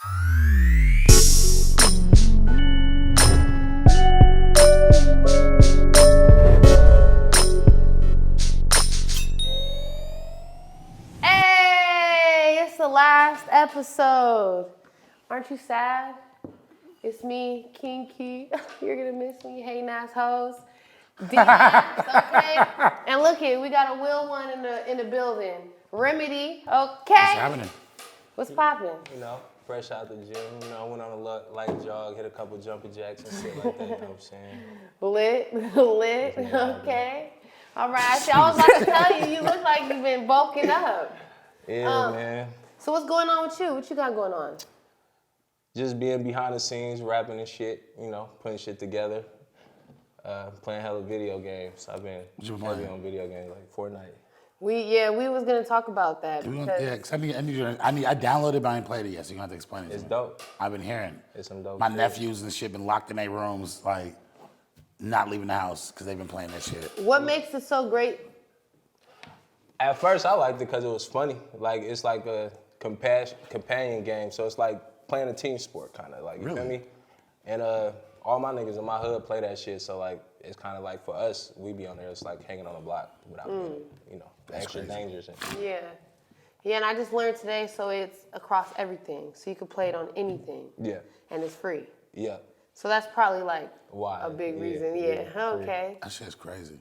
Hey, it's the last episode. Aren't you sad? It's me, Kinky. You're gonna miss me, hating assholes. Dance, okay? And look here, we got a Will one in the building. Remedy, okay? What's happening? What's popping? You know, fresh out the gym. You know, went on a light jog, hit a couple jumping jacks and shit like that. You know what I'm saying? Lit, okay. All right, see, I was about to tell you, you look like you've been bulking up. Yeah, man. So what's going on with you? What you got going on? Just being behind the scenes, rapping and shit, you know, putting shit together. Playing hella video games. I've been heavy on video games like Fortnite. We was gonna talk about that. Cause I downloaded it, but I ain't played it yet, so you have to explain it. It's dope. I've been hearing. It's some dope. My shit. nephews and shit been locked in their rooms, like not leaving the house because they've been playing that shit. What makes it so great? At first, I liked it because it was funny. Like, it's like a companion game, so it's like playing a team sport, kind of, like, you feel me? And all my niggas in my hood play that shit, so, like, it's kind of like, for us, we be on there, it's like hanging on the block without being, you know, extra dangerous. Yeah. Yeah, and I just learned today, so it's across everything. So you can play it on anything. Yeah. And it's free. Yeah. So that's probably, like, why? A big reason. Yeah. Okay. That shit's crazy.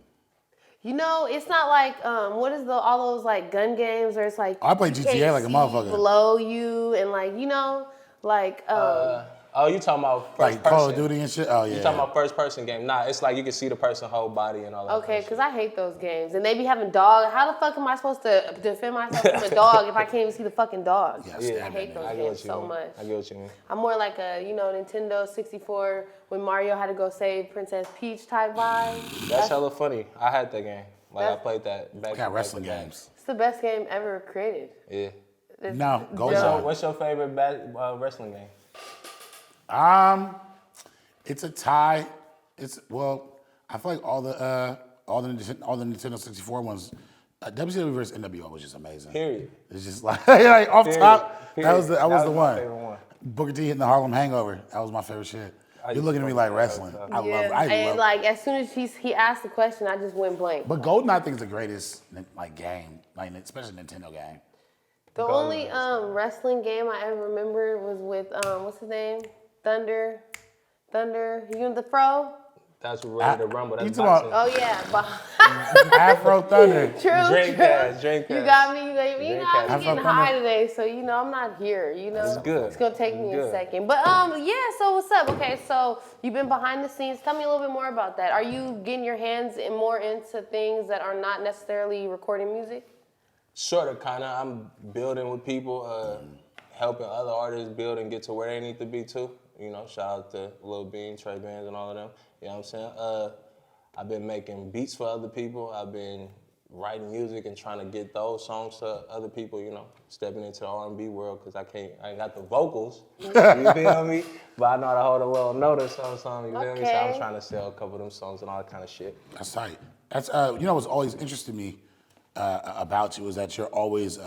You know, it's not like, what is all those, like, gun games where it's like, I play GTA like a motherfucker. Below you and, like, you know, like, you talking about first like person? Call of Duty and shit? Oh, yeah. You talking about first person game? Nah, it's like you can see the person's whole body and all that. Okay, because I hate those games. And they be having dog. How the fuck am I supposed to defend myself from a dog if I can't even see the fucking dog? Yeah, I hate those games so much. I get what you mean. I'm more like a, you know, Nintendo 64 when Mario had to go save Princess Peach type vibe. That's hella funny. I had that game. Like, I played that back. Got wrestling games. It's the best game ever created. Yeah. No, go on. What's your favorite wrestling game? It's a tie. I feel like all the Nintendo 64 ones, WCW vs NWO was just amazing. Period. It's just like off Period. top. Period. That was the my one. favorite one. Booker T hitting the Harlem Hangover. That was my favorite shit. You're looking at me like wrestling. I love. Like as soon as he asked the question, I just went blank. But Golden, I think, is the greatest like game, like especially Nintendo game. The only wrestling game I ever remember was with what's his name? Thunder. You know the Fro? That's Ready to Rumble. That's boxing. Oh yeah, Afro Thunder. True. Drink ass. You got me. You know I'm getting high today, so you know I'm not here. You know, it's good. It's gonna take me a second, but yeah. So what's up? Okay, so you've been behind the scenes. Tell me a little bit more about that. Are you getting your hands more into things that are not necessarily recording music? Sort of, kind of. I'm building with people, helping other artists build and get to where they need to be too. You know, shout out to Lil Bean, Trey Bands, and all of them. You know what I'm saying? I've been making beats for other people. I've been writing music and trying to get those songs to other people, you know, stepping into the R&B world because I ain't got the vocals, you feel me? But I know how to hold a little note or something, you feel me? So I'm trying to sell a couple of them songs and all that kind of shit. That's tight. That's, you know what's always interested me about you is that you're always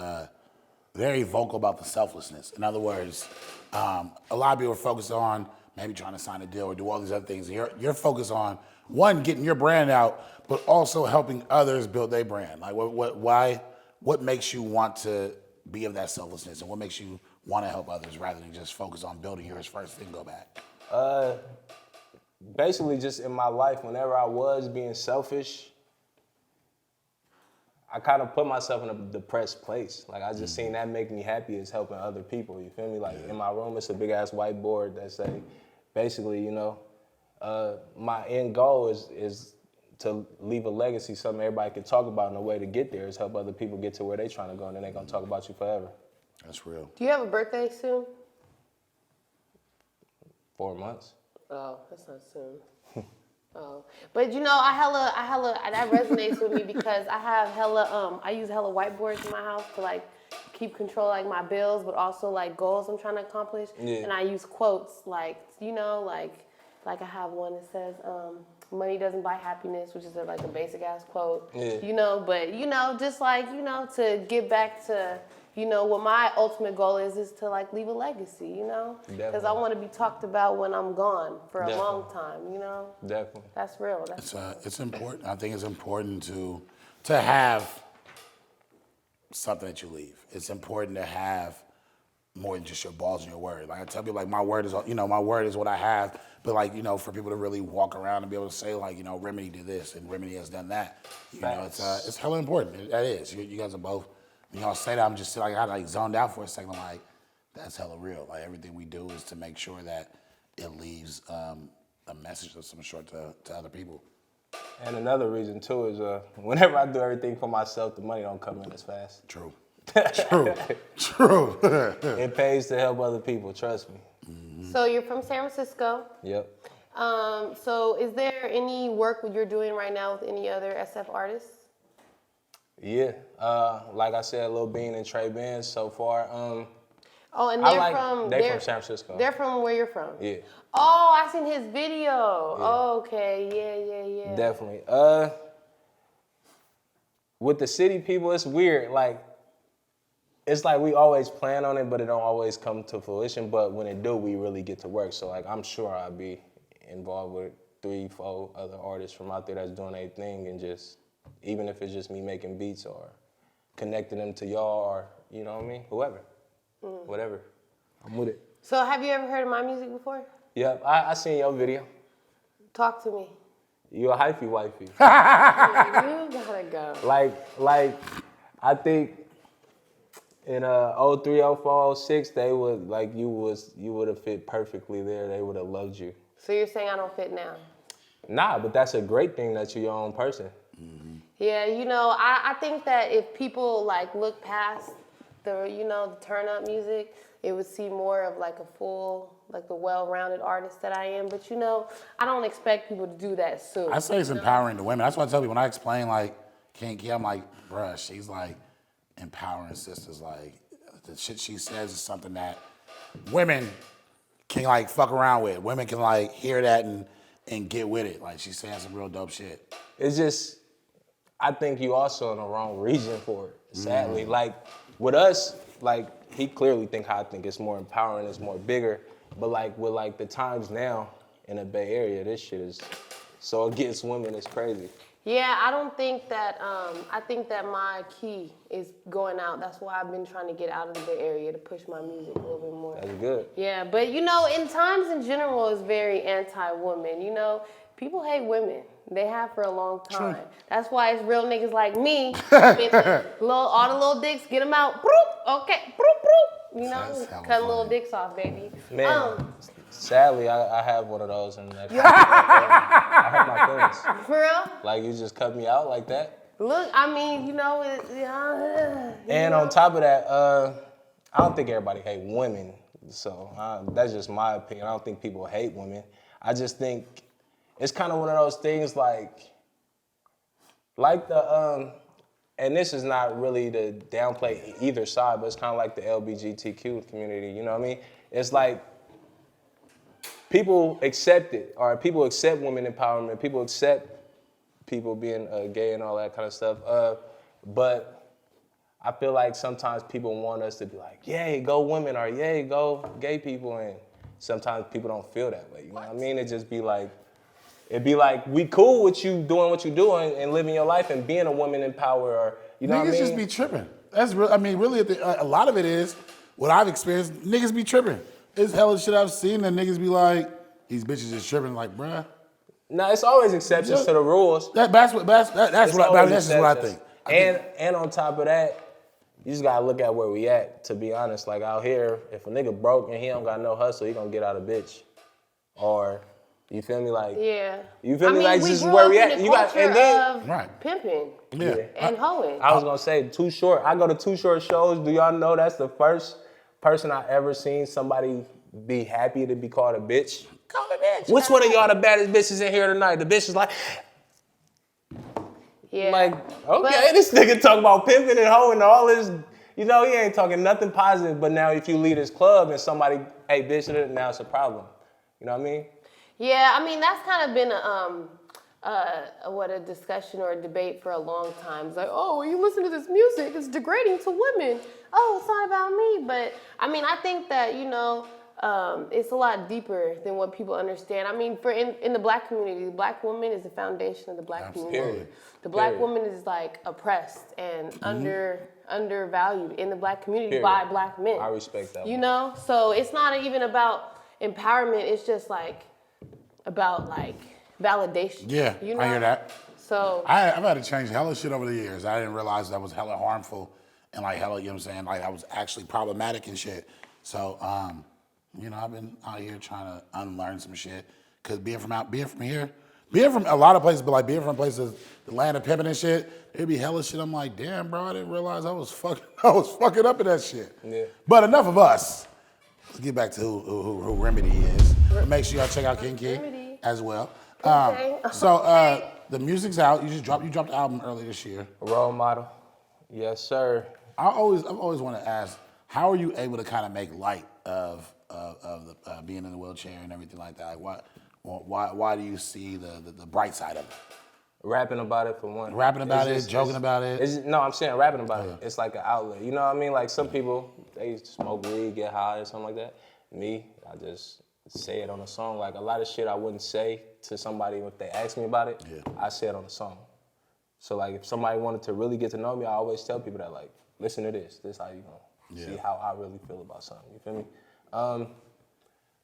very vocal about the selflessness. In other words, a lot of people are focused on maybe trying to sign a deal or do all these other things. You're focused on, one, getting your brand out, but also helping others build their brand. Like, what makes you want to be of that selflessness, and what makes you want to help others rather than just focus on building yours first, then go back? Basically, just in my life, whenever I was being selfish, I kind of put myself in a depressed place. Like, I just seen that make me happy is helping other people, you feel me? Like, in my room, it's a big-ass whiteboard that say, basically, you know, my end goal is to leave a legacy, something everybody can talk about, and the way to get there is help other people get to where they trying to go, and then they gonna talk about you forever. That's real. Do you have a birthday soon? 4 months. Oh, that's not soon. Oh, but you know, that resonates with me because I have I use hella whiteboards in my house to like keep control like my bills, but also like goals I'm trying to accomplish. Yeah. And I use quotes like, you know, like I have one that says, money doesn't buy happiness, which is like a basic ass quote, you know, but you know, just like, you know, to get back to you know, what my ultimate goal is to like leave a legacy, you know? Because I want to be talked about when I'm gone for a long time, you know? Definitely. That's real. It's important. I think it's important to have something that you leave. It's important to have more than just your balls and your word. Like I tell people, like my word is, you know, my word is what I have. But like, you know, for people to really walk around and be able to say like, you know, Remedy did this and Remedy has done that. You know, it's hella important. That is. You guys are both. When y'all say that, I'm just like I like zoned out for a second. I'm like, that's hella real. Like everything we do is to make sure that it leaves a message of some sort to other people. And another reason too is whenever I do everything for myself, the money don't come in as fast. True. True. It pays to help other people, trust me. So you're from San Francisco. Yep. So is there any work you're doing right now with any other SF artists? Yeah. Like I said, Lil Bean and Trey Benz so far. Oh, and they're from San Francisco. They're from where you're from? Yeah. Oh, I seen his video. Yeah. Oh, okay, yeah. Definitely. With the city people, it's weird. Like, it's like we always plan on it, but it don't always come to fruition. But when it do, we really get to work. So like, I'm sure I'll be involved with 3-4 other artists from out there that's doing their thing, and just even if it's just me making beats or connecting them to y'all or you know what I mean, whoever, whatever, I'm with it. So have you ever heard of my music before? Yep, I seen your video. Talk to me. You a hyphy wifey. You gotta go. Like, I think in 03, 04, 06, they would like you would have fit perfectly there. They would have loved you. So you're saying I don't fit now? Nah, but that's a great thing that you're your own person. Yeah, you know, I think that if people like look past the turn up music, it would see more of like a full, like the well-rounded artist that I am. But you know, I don't expect people to do that soon. I say it's empowering the women. That's why I tell people when I explain like Kinky, I'm like, bruh, she's like empowering sisters. Like the shit she says is something that women can like fuck around with. Women can like hear that and get with it. Like she's saying some real dope shit. It's just, I think you also in the wrong region for it, sadly. Like with us, like he clearly think how I think it's more empowering, it's more bigger. But like with like the times now in the Bay Area, this shit is so against women, it's crazy. Yeah, I don't think that, I think that my key is going out. That's why I've been trying to get out of the Bay Area to push my music a little bit more. That's good. Yeah, but you know, in times in general is very anti-woman. You know, people hate women. They have for a long time. True. That's why it's real niggas like me. All the little dicks, get them out. Broop, okay, broop, broop. You know, cut little dicks off, baby. Man, sadly, I have one of those, and I hurt my feelings. For real? Like you just cut me out like that. Look, I mean, you know, and on top of that, I don't think everybody hate women. So that's just my opinion. I don't think people hate women. I just think it's kind of one of those things like the, and this is not really to downplay either side, but it's kind of like the LGBTQ community, you know what I mean? It's like people accept it, or people accept women empowerment, people accept people being gay and all that kind of stuff, but I feel like sometimes people want us to be like, yay, go women, or yay, go gay people, and sometimes people don't feel that way, you know what I mean? It'd be like, we cool with you doing what you're doing and living your life and being a woman in power, or, you know what I mean? Niggas just be tripping. That's real. I mean, really, a lot of it is what I've experienced. Niggas be tripping. It's hella shit I've seen that niggas be like, these bitches is tripping. Like, bruh. No, it's always exceptions to the rules. That's what I think. And on top of that, you just gotta look at where we at. To be honest, like out here, if a nigga broke and he don't got no hustle, he gonna get out a bitch, or. You feel me? Like, yeah. You feel me? Like, this is where we at. You got, and then, pimping. Yeah. And hoeing. I was gonna say, Too Short. I go to Too Short shows. Do y'all know that's the first person I ever seen somebody be happy to be called a bitch? Call a bitch. Which one of y'all the baddest bitches in here tonight? The bitch is like, yeah. Like, okay, this nigga talking about pimping and hoeing and all this. You know, he ain't talking nothing positive. But now if you leave this club and somebody, hey, bitch, now it's a problem. You know what I mean? Yeah, I mean, that's kind of been a a discussion or a debate for a long time. It's like, oh, when you listen to this music, it's degrading to women. Oh, it's not about me. But I mean, I think that, it's a lot deeper than what people understand. I mean, in the black community, the black woman is the foundation of the black community. Period. The black woman is like oppressed and undervalued in the black community by black men. I respect that. So it's not even about empowerment. It's just like about like validation. Yeah, I hear that. So I've had to change hella shit over the years. I didn't realize that was hella harmful and like hella, you know what I'm saying? Like I was actually problematic and shit. So, I've been out here trying to unlearn some shit. Cause being from a lot of places, but like being from places, the land of pimping and shit, it'd be hella shit. I'm like, damn, bro, I didn't realize I was fucking up in that shit. Yeah. But enough of us. Let's get back to who Remedy is. Make sure y'all check out King Key as well. The music's out. You dropped the album earlier this year. Role model. Yes, sir. I've always wanted to ask, how are you able to kind of make light of the being in the wheelchair and everything like that? Like why do you see the bright side of it? Rapping about it for one. Rapping about it, joking about it. No, I'm saying rapping about it. It's like an outlet. You know what I mean? Like some people, they smoke weed, get high or something like that. Me, I just say it on a song. Like a lot of shit I wouldn't say to somebody if they asked me about it. Yeah. I say it on a song. So like if somebody wanted to really get to know me, I always tell people that like, listen to this. This is how you gonna see how I really feel about something. You feel me?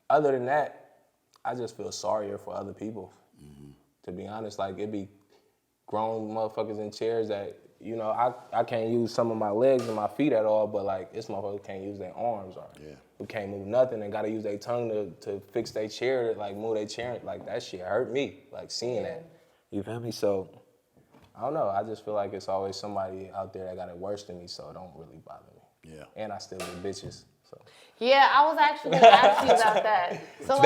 Other than that, I just feel sorrier for other people. Mm-hmm. To be honest, like it be grown motherfuckers in chairs that, I can't use some of my legs and my feet at all, but like this motherfucker can't use their arms or who can't move nothing and gotta use their tongue to fix their chair, like move their chair. Like that shit hurt me, like seeing that. You feel me? So I don't know. I just feel like it's always somebody out there that got it worse than me, so it don't really bother me. Yeah. And I still get bitches. So. Yeah, I was actually gonna ask you about that. So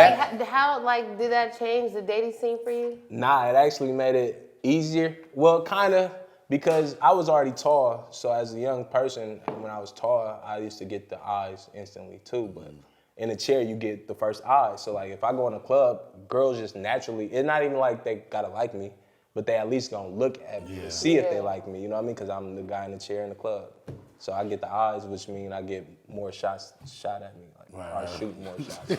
how did that change the dating scene for you? Nah, it actually made it easier. Well, kinda, because I was already tall. So as a young person, when I was tall, I used to get the eyes instantly too. But in a chair, you get the first eyes. So like if I go in a club, girls just naturally, it's not even like they gotta like me, but they at least gonna look at me to see if they like me. You know what I mean? Because I'm the guy in the chair in the club. So I get the eyes, which means I get more shots shot at me, or shoot more shots.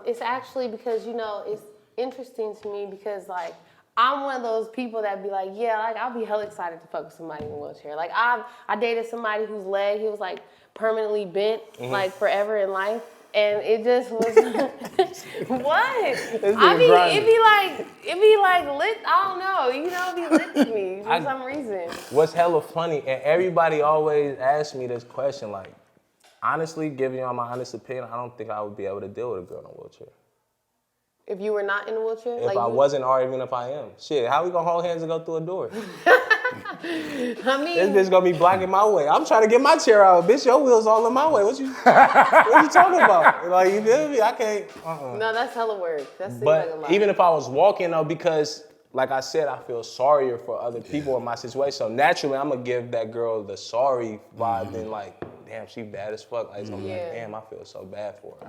It's actually because, it's interesting to me because, like, I'm one of those people that be like, I'll be hella excited to fuck with somebody in a wheelchair. Like, I dated somebody whose leg, he was, like, permanently bent, like, forever in life. And it just was, what? It'd be like lit, I don't know, it'd be lit to me for some reason. What's hella funny, and everybody always asks me this question, like, honestly, giving y'all my honest opinion, I don't think I would be able to deal with a girl in a wheelchair. If you were not in a wheelchair? If I wasn't, or even if I am. Shit, how we gonna hold hands and go through a door? I mean, this bitch gonna be blocking my way. I'm trying to get my chair out. Bitch, your wheels all in my way. What you talking about? Like, you feel me? I can't. No, that's hella work. That seems like a lot. Even if I was walking though, because like I said, I feel sorrier for other people in my situation. So naturally, I'm gonna give that girl the sorry vibe. Then like, damn, she bad as fuck. Like, it's gonna be like, damn, I feel so bad for her.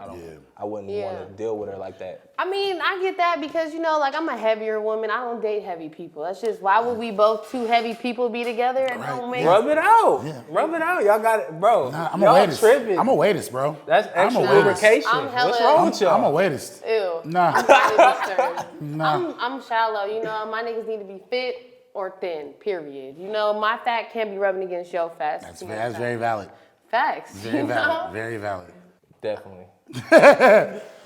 I wouldn't want to deal with her like that. I mean, I get that because, like, I'm a heavier woman. I don't date heavy people. That's just, why would we both two heavy people be together? It don't make Rub it out. Yeah. Rub it out. Y'all got it, bro. Nah, I'm a waitist. Tripping. I'm a waitist, bro. That's extra lubrication. What's wrong with y'all? I'm a waitist. Ew. Nah. I'm shallow. My niggas need to be fit or thin, period. My fat can't be rubbing against your fat. That's very valid. Facts. Very valid. Very valid. Definitely.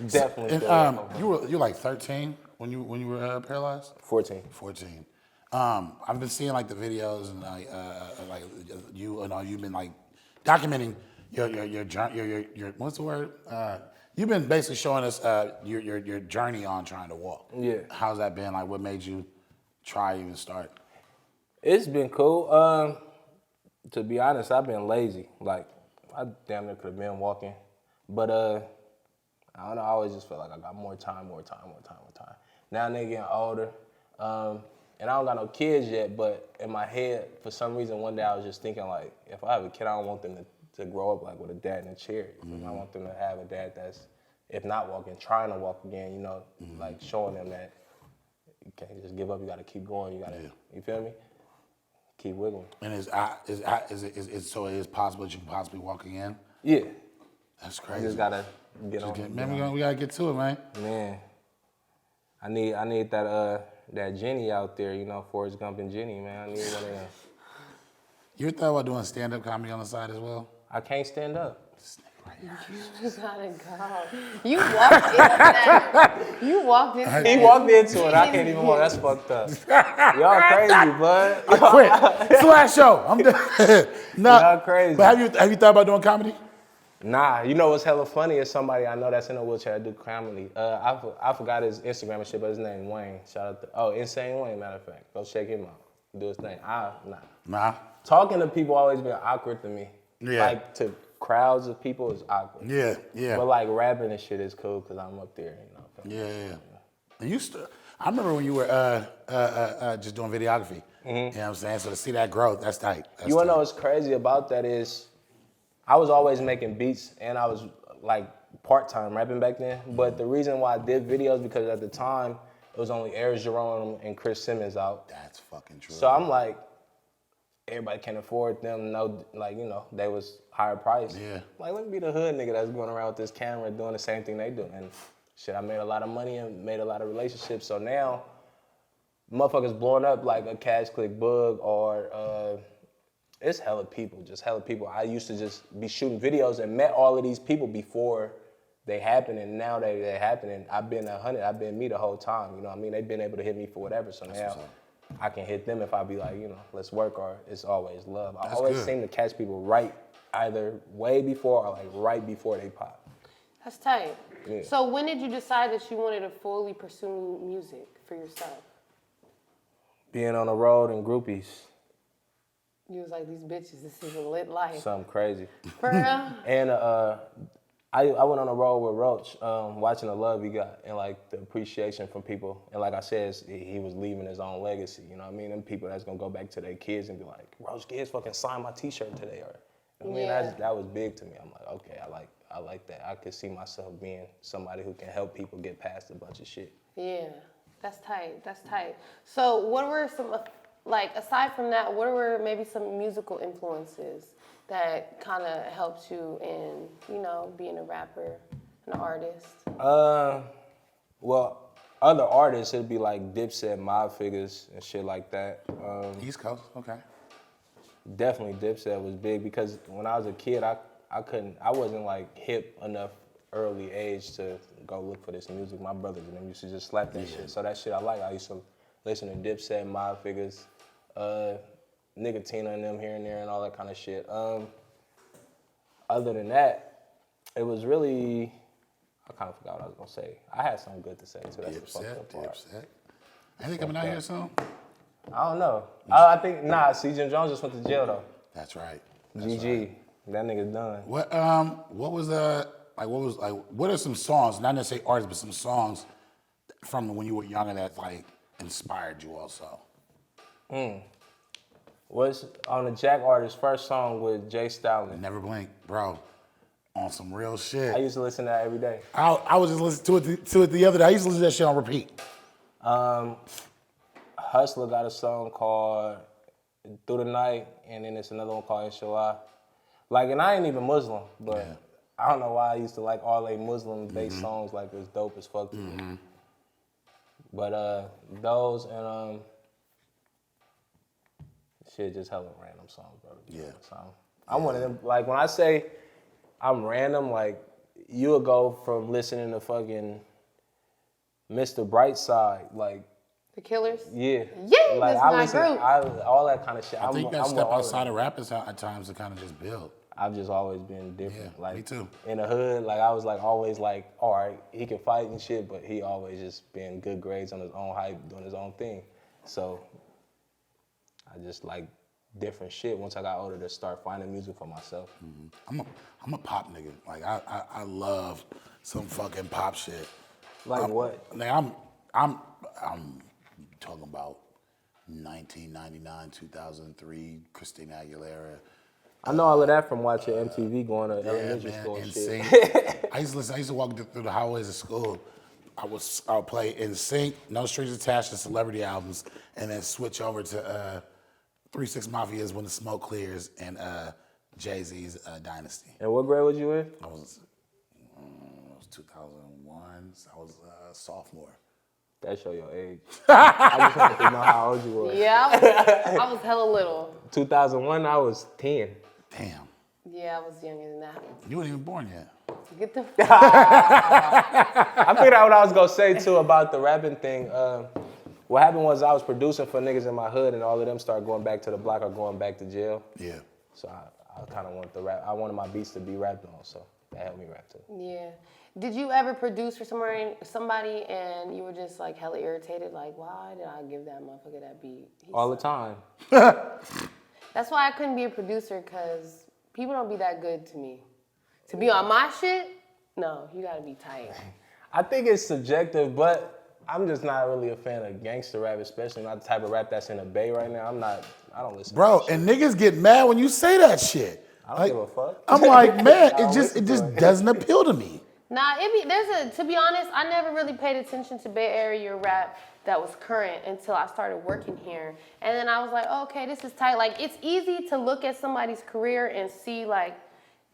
Definitely. And, you were like 13 when you were paralyzed? 14. I've been seeing like the videos and like you've been like documenting your journey. Your what's the word? You've been basically showing us your journey on trying to walk. Yeah. How's that been? Like, what made you try even start? It's been cool. To be honest, I've been lazy. Like, I damn near could have been walking. But, I don't know, I always just felt like I got more time. Now nigga getting older. And I don't got no kids yet, but in my head, for some reason, one day I was just thinking, like, if I have a kid, I don't want them to grow up, like, with a dad in a chair. I want them to have a dad that's, if not walking, trying to walk again, like, showing them that, You can't just give up. You got to keep going. You got to, you feel me? Keep wiggling. And so it is possible that you can possibly walk again? Yeah. That's I crazy. just got to get on. Man, we got to get to it, man. Man, I need that Jenny out there, you know, Forrest Gump and Jenny, man. I need one of them. You ever thought about doing stand-up comedy on the side as well? I can't stand up. You gotta go. You walked into that. You walked into He walked into it. I can't even walk. That's fucked up. Y'all crazy, bud. I quit. It's the last show. I'm done. Y'all crazy. But have you thought about doing comedy? Nah, you know what's hella funny is somebody I know that's in a wheelchair that do comedy. I forgot his Instagram and shit, but his name Wayne. Shout out to Insane Wayne, matter of fact. Go check him out. Do his thing. Nah. Talking to people always been awkward to me. Yeah. Like to crowds of people is awkward. Yeah. But like rapping and shit is cool because I'm up there, you know. Yeah. And I remember when you were just doing videography. Mm-hmm. You know what I'm saying? So to see that growth, that's tight. You wanna know what's crazy about that is I was always making beats and I was like part-time rapping back then. But the reason why I did videos because at the time it was only Air Jerome and Chris Simmons out. That's fucking true. So I'm like, everybody can afford them. No, like, you know, they was higher price. Yeah. Like, let me be the hood nigga that's going around with this camera doing the same thing they do. And shit, I made a lot of money and made a lot of relationships. So now, motherfuckers blowing up like a Cash Click Bug or it's hella people, just hella people. I used to just be shooting videos and met all of these people before they happened, and now they happening. I've been 100, I've been me the whole time, you know what I mean? They've been able to hit me for whatever, so now I can hit them if I be like, you know, let's work, or it's always love. I always seem to catch people right, either way before or like right before they pop. That's tight. Yeah. So when did you decide that you wanted to fully pursue music for yourself? Being on the road and groupies. You was like, these bitches, this is a lit life. Something crazy. For real? And I went on a road with Roach, watching the love he got and like the appreciation from people. And like I said, he was leaving his own legacy. You know what I mean? Them people that's gonna go back to their kids and be like, Roach kids fucking signed my T-shirt today, or I mean, that was big to me. I'm like, okay, I like that. I could see myself being somebody who can help people get past a bunch of shit. Yeah, that's tight. That's tight. So what were some, like, aside from that, what were maybe some musical influences that kind of helped you in, you know, being a rapper, an artist? Well, other artists, it'd be like Dipset, Mob Figures, and shit like that. East Coast, okay. Definitely Dipset was big because when I was a kid, I wasn't like hip enough early age to go look for this music. My brothers and them used to just slap that shit. So that shit I like. I used to listen to Dipset, Mob Figures, Nicotina and them here and there and all that kind of shit. Other than that, it was really, I kind of forgot what I was gonna say. I had something good to say too. That's the fucked up part. Dipset. Ain't they coming out here soon? I don't know. I think C. Jones just went to jail though. That's right. GG. That nigga's done. What are some songs, not necessarily artists, but some songs from when you were younger that like inspired you also? Was on the Jack Artist first song with Jay Stalin. Never Blink, bro. On some real shit. I used to listen to that every day. I was just listening to it the other day. I used to listen to that shit on repeat. Hustler got a song called Through the Night, and then it's another one called Inshallah. Like, and I ain't even Muslim, but I don't know why I used to like all they Muslim-based songs like it's dope as fuck to me. But those and shit, just hella random songs, bro. Yeah. I'm one of them, like when I say I'm random, like you'll go from listening to fucking Mr. Brightside, like The Killers? yeah. Yeah, like, that's I my listen, group. all that kind of shit. I think that step all outside of rap is at times to kind of just build. I've just always been different. Yeah, like me too. In the hood, like I was like always like, all right, he can fight and shit, but he always just been good grades on his own hype, doing his own thing. So I just like different shit once I got older to start finding music for myself. I'm a pop nigga. Like I love some fucking pop shit. Like what? Like I'm talking about 1999, 2003, Christina Aguilera. I know all of that from watching MTV going to elementary school and insane. shit. I used to walk through the hallways of school I would play In Sync, No Strings Attached, to celebrity albums, and then switch over to 3 6 Mafia's When the Smoke Clears and Jay-Z's Dynasty. And what grade was you in? I was 2001, so I was a sophomore. That show your age. I was trying to know how old you were. Yeah, I was hella little. 2001, I was 10. Damn, Yeah, I was younger than that. you weren't even born yet. Get the I figured out what I was gonna say too about the rapping thing. What happened was I was producing for niggas in my hood, and all of them started going back to the block or going back to jail. Yeah. So I kind of wanted to rap. I wanted my beats to be rapped on, so that helped me rap too. Yeah. Did you ever produce for somebody and you were just like hella irritated? Like, why did I give that motherfucker that beat? All the time. That's why I couldn't be a producer, because people don't be that good to me. To be on my shit, no, you gotta be tight. I think it's subjective, but I'm just not really a fan of gangster rap, especially not the type of rap that's in the Bay right now. I don't listen Bro, to that and niggas get mad when you say that shit. I don't give a fuck. I'm like, man, I don't it just listen to it. doesn't appeal to me. Nah, to be honest, I never really paid attention to Bay Area rap that was current until I started working here. And then I was like, oh, okay, this is tight. Like, it's easy to look at somebody's career and see, like,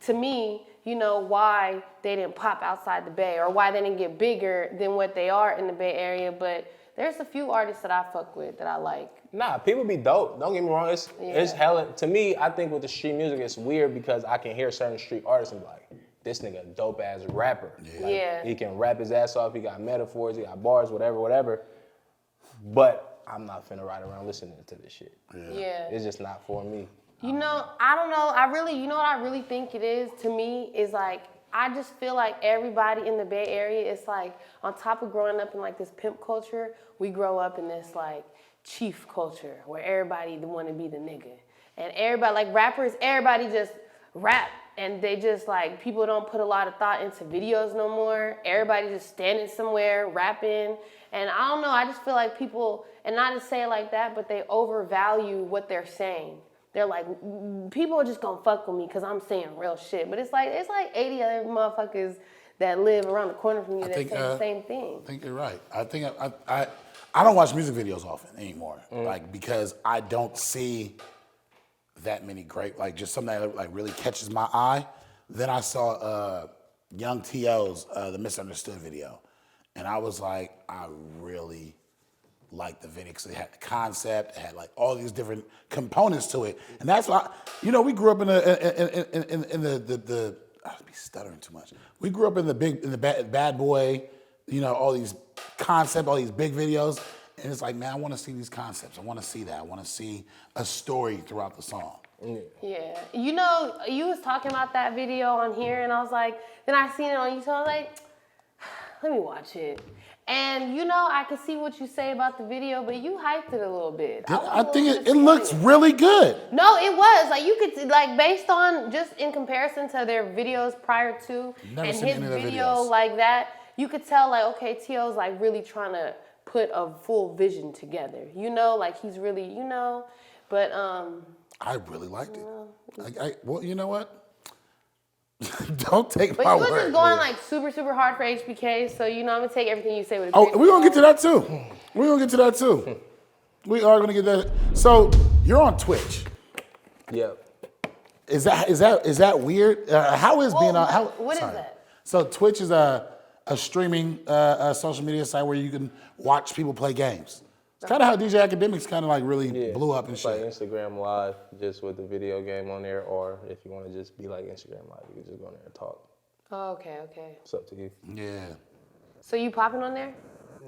to me, you know, why they didn't pop outside the Bay or why they didn't get bigger than what they are in the Bay Area. But there's a few artists that I fuck with that I like. Nah, people be dope. Don't get me wrong. It's hella. To me, I think with the street music, it's weird because I can hear certain street artists and be like, this nigga a dope ass rapper. Like, he can rap his ass off. He got metaphors. He got bars. Whatever. But I'm not finna ride around listening to this shit. Yeah. It's just not for me. You know, I don't know. You know what I really think it is to me is like, I just feel like everybody in the Bay Area is like, on top of growing up in like this pimp culture, we grow up in this like chief culture where everybody want to be the nigga. And everybody, like rappers, everybody just rap. And they just like, people don't put a lot of thought into videos no more. Everybody just standing somewhere rapping. And I don't know, I just feel like people, and not to say it like that, but they overvalue what they're saying. They're like, people are just gonna fuck with me because I'm saying real shit. But it's like 80 other motherfuckers that live around the corner from you that say the same thing. I think you're right. I think I don't watch music videos often anymore, like because I don't see that many great, like just something that like really catches my eye. Then I saw Young T.O.'s The Misunderstood video, and I was like, I really like the video because it had the concept, it had like all these different components to it, and that's why, you know, we grew up in the I be stuttering too much. We grew up in the bad boy, you know, all these concepts, all these big videos, and it's like, man, I want to see these concepts. I want to see that. I want to see a story throughout the song. Yeah, you know, you was talking about that video on here, and I was like, then I seen it on YouTube. I was like, let me watch it. And you know, I can see what you say about the video, but you hyped it a little bit. I think it looks really good. No, it was like you could like based on just in comparison to their videos prior to and his video like that, you could tell like, okay, T.O.'s like really trying to put a full vision together. You know, like he's really, you know, but I really liked it. Well, you know what? Don't take my word. But you was just going like super, super hard for HBK, so you know I'm gonna take everything you say with a Oh, we're gonna get to that too. We're gonna get to that too. We are gonna get that. So you're on Twitch. Yep. Is that weird? How is being on? What is that? So Twitch is a streaming social media site where you can watch people play games. It's kind of how DJ Academics kind of like really blew up and it's shit. like Instagram Live, just with the video game on there, or if you want to just be like Instagram Live, you can just go on there and talk. Oh, okay. It's up to you. Yeah. So you popping on there?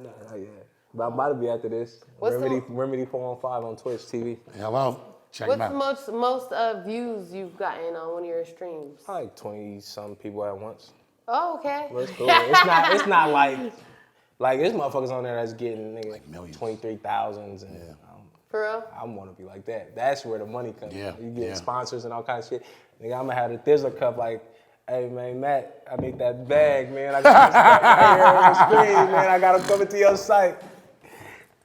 No, not yet. But I'm about to be after this. Remedy 415 on Twitch TV. Hello. Check them out. What's the most views you've gotten on one of your streams? Like 20-some people at once. Oh, okay. Well, it's cool. It's not like there's motherfuckers on there that's getting nigga, like millions, 23,000s, and For real? I want to be like that. That's where the money comes. Yeah, You get sponsors and all kinds of shit. Nigga, I'm gonna have the Thizzler cup like, hey man, Matt, I need that bag, man. I got to right here on the screen, man. I gotta come into your site.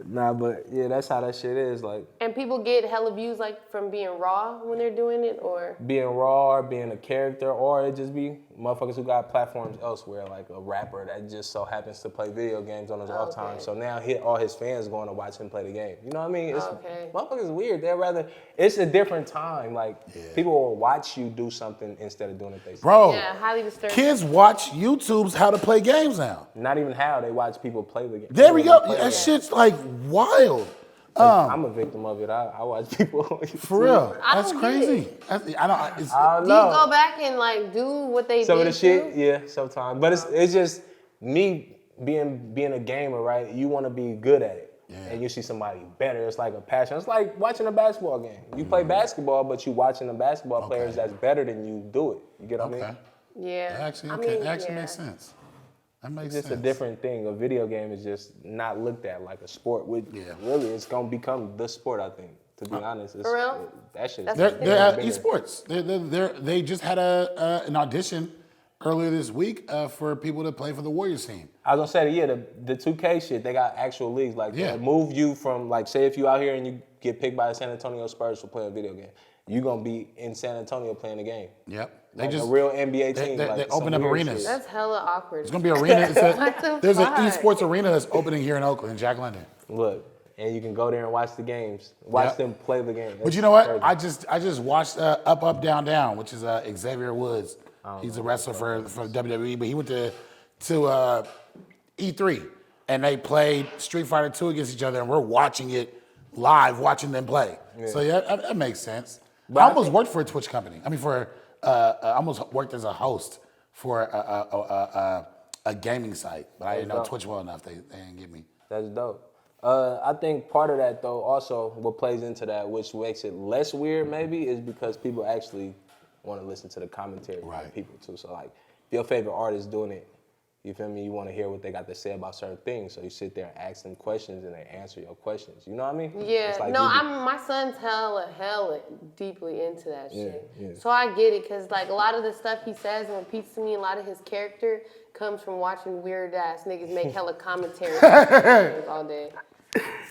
Nah, but yeah, that's how that shit is. Like And people get hella views like from being raw when they're doing it, or being raw, or being a character, or it just be motherfuckers who got platforms elsewhere, like a rapper that just so happens to play video games on his off time. So now all his fans going to watch him play the game. You know what I mean? It's motherfuckers weird. They'd rather. It's a different time. Like people will watch you do something instead of doing it themselves. Bro, yeah, highly disturbing. kids watch YouTube's how to play games now. Not even how they watch people play the game. There we go. That shit's like wild. I'm a victim of it. I watch people. For real, I that's don't crazy. get I don't. It's, I don't Do you know. go back and like do what they Some did of the shit, too? yeah, sometimes. But it's just me being a gamer, right? You want to be good at it. And you see somebody better, it's like a passion. It's like watching a basketball game. You play basketball, but you watching the basketball players that's better than you do it. You get what I mean? Yeah. That actually, I okay, mean, that actually yeah. makes sense. That makes It's sense. just a different thing. A video game is just not looked at like a sport. Really, it's gonna become the sport. I think. To be honest, it's, For real? that shit. That's They're bigger. esports. They just had an audition earlier this week for people to play for the Warriors team. I was gonna say, the 2K shit, they got actual leagues. Like, Yeah. they move you from, like, say if you out here and you get picked by the San Antonio Spurs for playing a video game, you gonna be in San Antonio playing the game. Yep. Like a real NBA team. They like some open up weird arenas. shit. That's hella awkward. It's gonna be arena. What the There's an fuck? esports arena that's opening here in Oakland, in Jack London. Look, and you can go there and watch the games. Watch Yep. them play the game. But That's you know what? crazy. I just watched Up Up Down Down, which is Xavier Woods. He's a wrestler for WWE, but he went to E3 and they played Street Fighter 2 against each other, and we're watching it live, watching them play. So yeah, that makes sense. But I almost worked for a Twitch company. I mean, I almost worked as a host for a gaming site, but I didn't know Twitch well enough. They didn't get me. That's dope. I think part of that, though, also what plays into that, which makes it less weird maybe, is because people actually want to listen to the commentary from people too. So like, if your favorite artist doing it, you feel me? You want to hear what they got to say about certain things. So you sit there and ask them questions, and they answer your questions. You know what I mean? Yeah. It's like No, you my son's hella deeply into that shit. yeah. So I get it, because like a lot of the stuff he says and repeats to me, a lot of his character comes from watching weird ass niggas make hella commentary all day.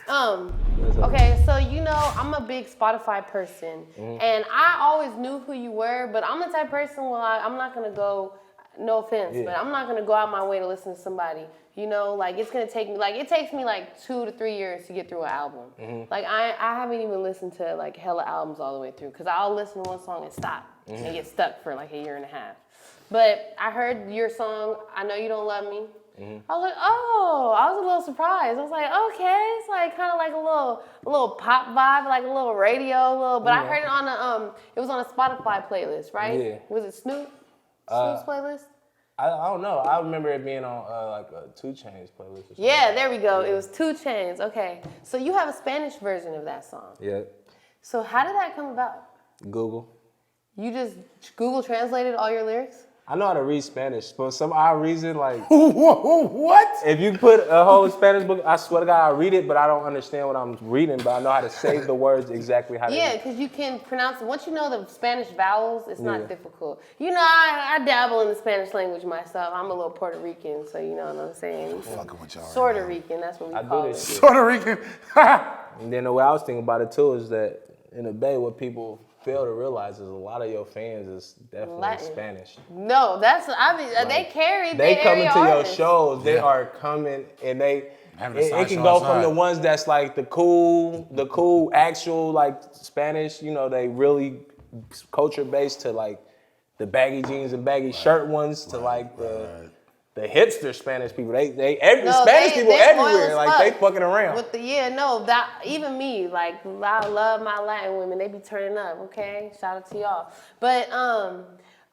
Okay, so you know, I'm a big Spotify person, and I always knew who you were, but I'm the type of person where I'm not gonna go, no offense, but I'm not gonna go out my way to listen to somebody. You know, like it's gonna take me, like it takes me like 2 to 3 years to get through an album. Like I haven't even listened to like hella albums all the way through, because I'll listen to one song and stop and get stuck for like a year and a half. But I heard your song, I Know You Don't Love Me. I was like, oh, I was a little surprised. I was like, okay, it's like kind of like a little pop vibe, like a little radio, but I heard it on it was on a Spotify playlist, right? Yeah. Was it Snoop's playlist? I don't know. I remember it being on like a 2 Chainz playlist or something. Yeah, there we go. It was 2 Chainz. Okay, so you have a Spanish version of that song. Yeah. So how did that come about? Google. You just Google translated all your lyrics? I know how to read Spanish, but for some odd reason, like, What? if you put a whole Spanish book, I swear to God, I read it, but I don't understand what I'm reading, but I know how to say the words exactly how to Yeah, because you can pronounce it. Once you know the Spanish vowels, it's not difficult. You know, I dabble in the Spanish language myself. I'm a little Puerto Rican, so you know what I'm saying. Fucking with y'all right Sort of now. Rican, that's what we I do call this it. shit. Puerto Rican. And then the way I was thinking about it too is that in the Bay, what people fail to realize is a lot of your fans is definitely Latin. Spanish. No, they carry. They come area into your artists. shows, they Yeah. are coming, and it Having a side can show go from outside. the ones that's like the cool actual like Spanish, you know, they really culture based, to like the baggy jeans and baggy shirt ones, to like the hipster Spanish people. Spanish people they everywhere, loyal as like fuck. they fucking around. With that even me, like I love my Latin women. They be turning up. Okay, shout out to y'all. But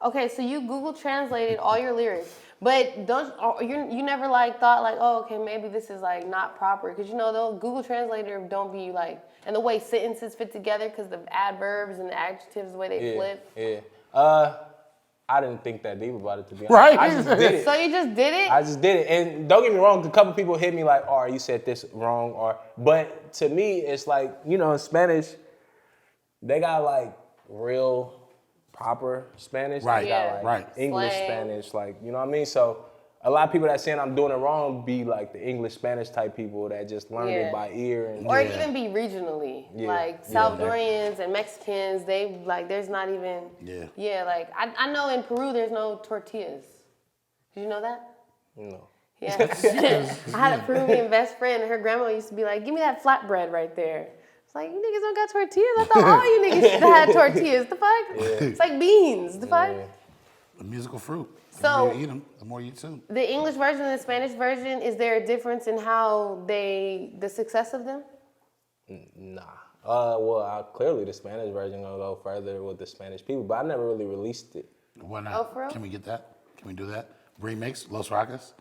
okay, so you Google translated all your lyrics, but you never like thought like, oh, okay, maybe this is like not proper, because you know though Google Translator don't be like, and the way sentences fit together, because the adverbs and the adjectives, the way they flip. Yeah. I didn't think that deep about it, to be honest. Right? I just did it. So you just did it? I just did it. And don't get me wrong, a couple people hit me like, oh, you said this wrong, but to me, it's like, you know, in Spanish, they got like real proper Spanish. Right, They got, like, right. English Slang. Spanish, like, you know what I mean? So a lot of people that saying I'm doing it wrong be like the English, Spanish type people that just learned it by ear. And or even be regionally. Like Salvadorians and Mexicans, they like, there's not even, like, I know in Peru there's no tortillas. Did you know that? No. Yeah. I had a Peruvian best friend, and her grandma used to be like, give me that flatbread right there. It's like, you niggas don't got tortillas? I thought all you niggas should have had tortillas. The fuck? It's like beans. The fuck? A musical fruit. So, the more you eat them, the more you eat too. The English version and the Spanish version, is there a difference in how the success of them? Nah. Clearly the Spanish version gonna go further with the Spanish people, but I never really released it. Why not? Oh, for real? Can we get that? Can we do that? Remix, Los Rockets?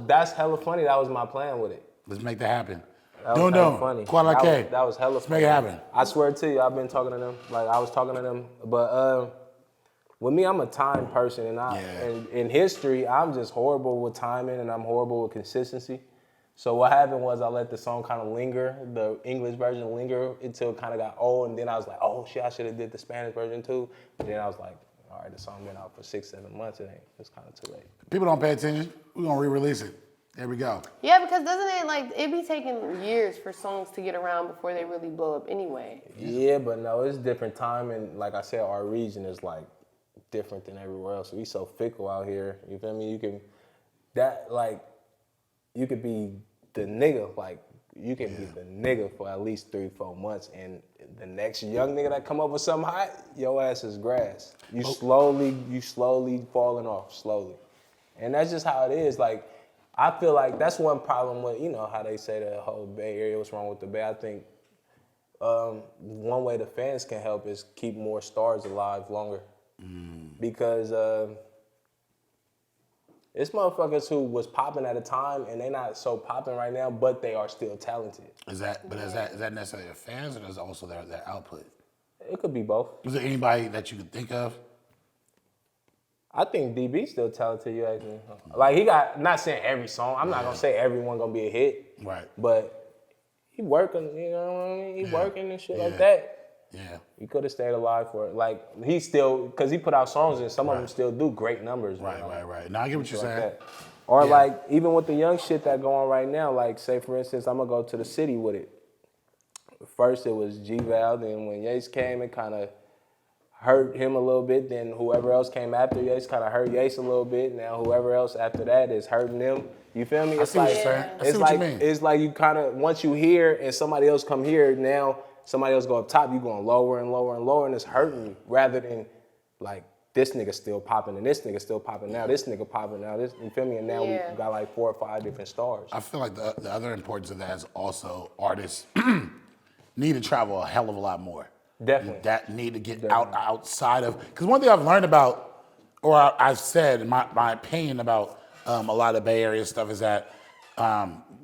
That's hella funny. That was my plan with it. Let's make that happen. That was hella funny. That was hella Let's funny. make it happen. I swear to you, I've been talking to them. Like, I was talking to them. But with me, I'm a time person. And in history, I'm just horrible with timing and I'm horrible with consistency. So what happened was I let the song kind of linger, the English version linger until it kind of got old. And then I was like, oh shit, I should have did the Spanish version too. And then I was like, all right, the song been out for 6-7 months. It's kind of too late. People don't pay attention. We're going to re-release it. There we go. Yeah, because doesn't it, like, it be taking years for songs to get around before they really blow up anyway? Yeah, but no, it's different time. And like I said, our region is like different than everywhere else. We so fickle out here. You feel me? You could be the nigga, like, you can be the nigga for at least 3-4 months, and the next young nigga that come up with something hot, your ass is grass. You slowly falling off, slowly. And that's just how it is. Like, I feel like that's one problem with, you know, how they say the whole Bay Area, what's wrong with the Bay. I think one way the fans can help is keep more stars alive longer. Because it's motherfuckers who was popping at a time and they not so popping right now, but they are still talented. Is that necessarily their fans, or is it also their output? It could be both. Is there anybody that you could think of? I think DB's still talented, you ask me. Like, he got, not saying every song, I'm not gonna say everyone gonna be a hit. Right. But he working, you know what I mean? He working and shit like that. Yeah. He could have stayed alive for it. Like, he still, because he put out songs and some of them still do great numbers. Right. Now I get what you're saying. Like, or like, even with the young shit that go on right now, like, say for instance, I'm gonna go to the city with it. First it was G-Val, then when Yates came, it kind of hurt him a little bit. Then whoever else came after Yates kind of hurt Yates a little bit. Now whoever else after that is hurting them. You feel me? It's like, it's like you kind of, once you hear and somebody else come here, now somebody else go up top, you going lower and lower and lower, and it's hurting you, rather than like, this nigga still popping and this nigga still popping now, this nigga popping now, this, you feel me? And now we got like 4 or 5 different stars. I feel like the other importance of that is also artists need to travel a hell of a lot more. Definitely. That need to get outside of, because one thing I've learned about, or I've said, my opinion about a lot of Bay Area stuff is that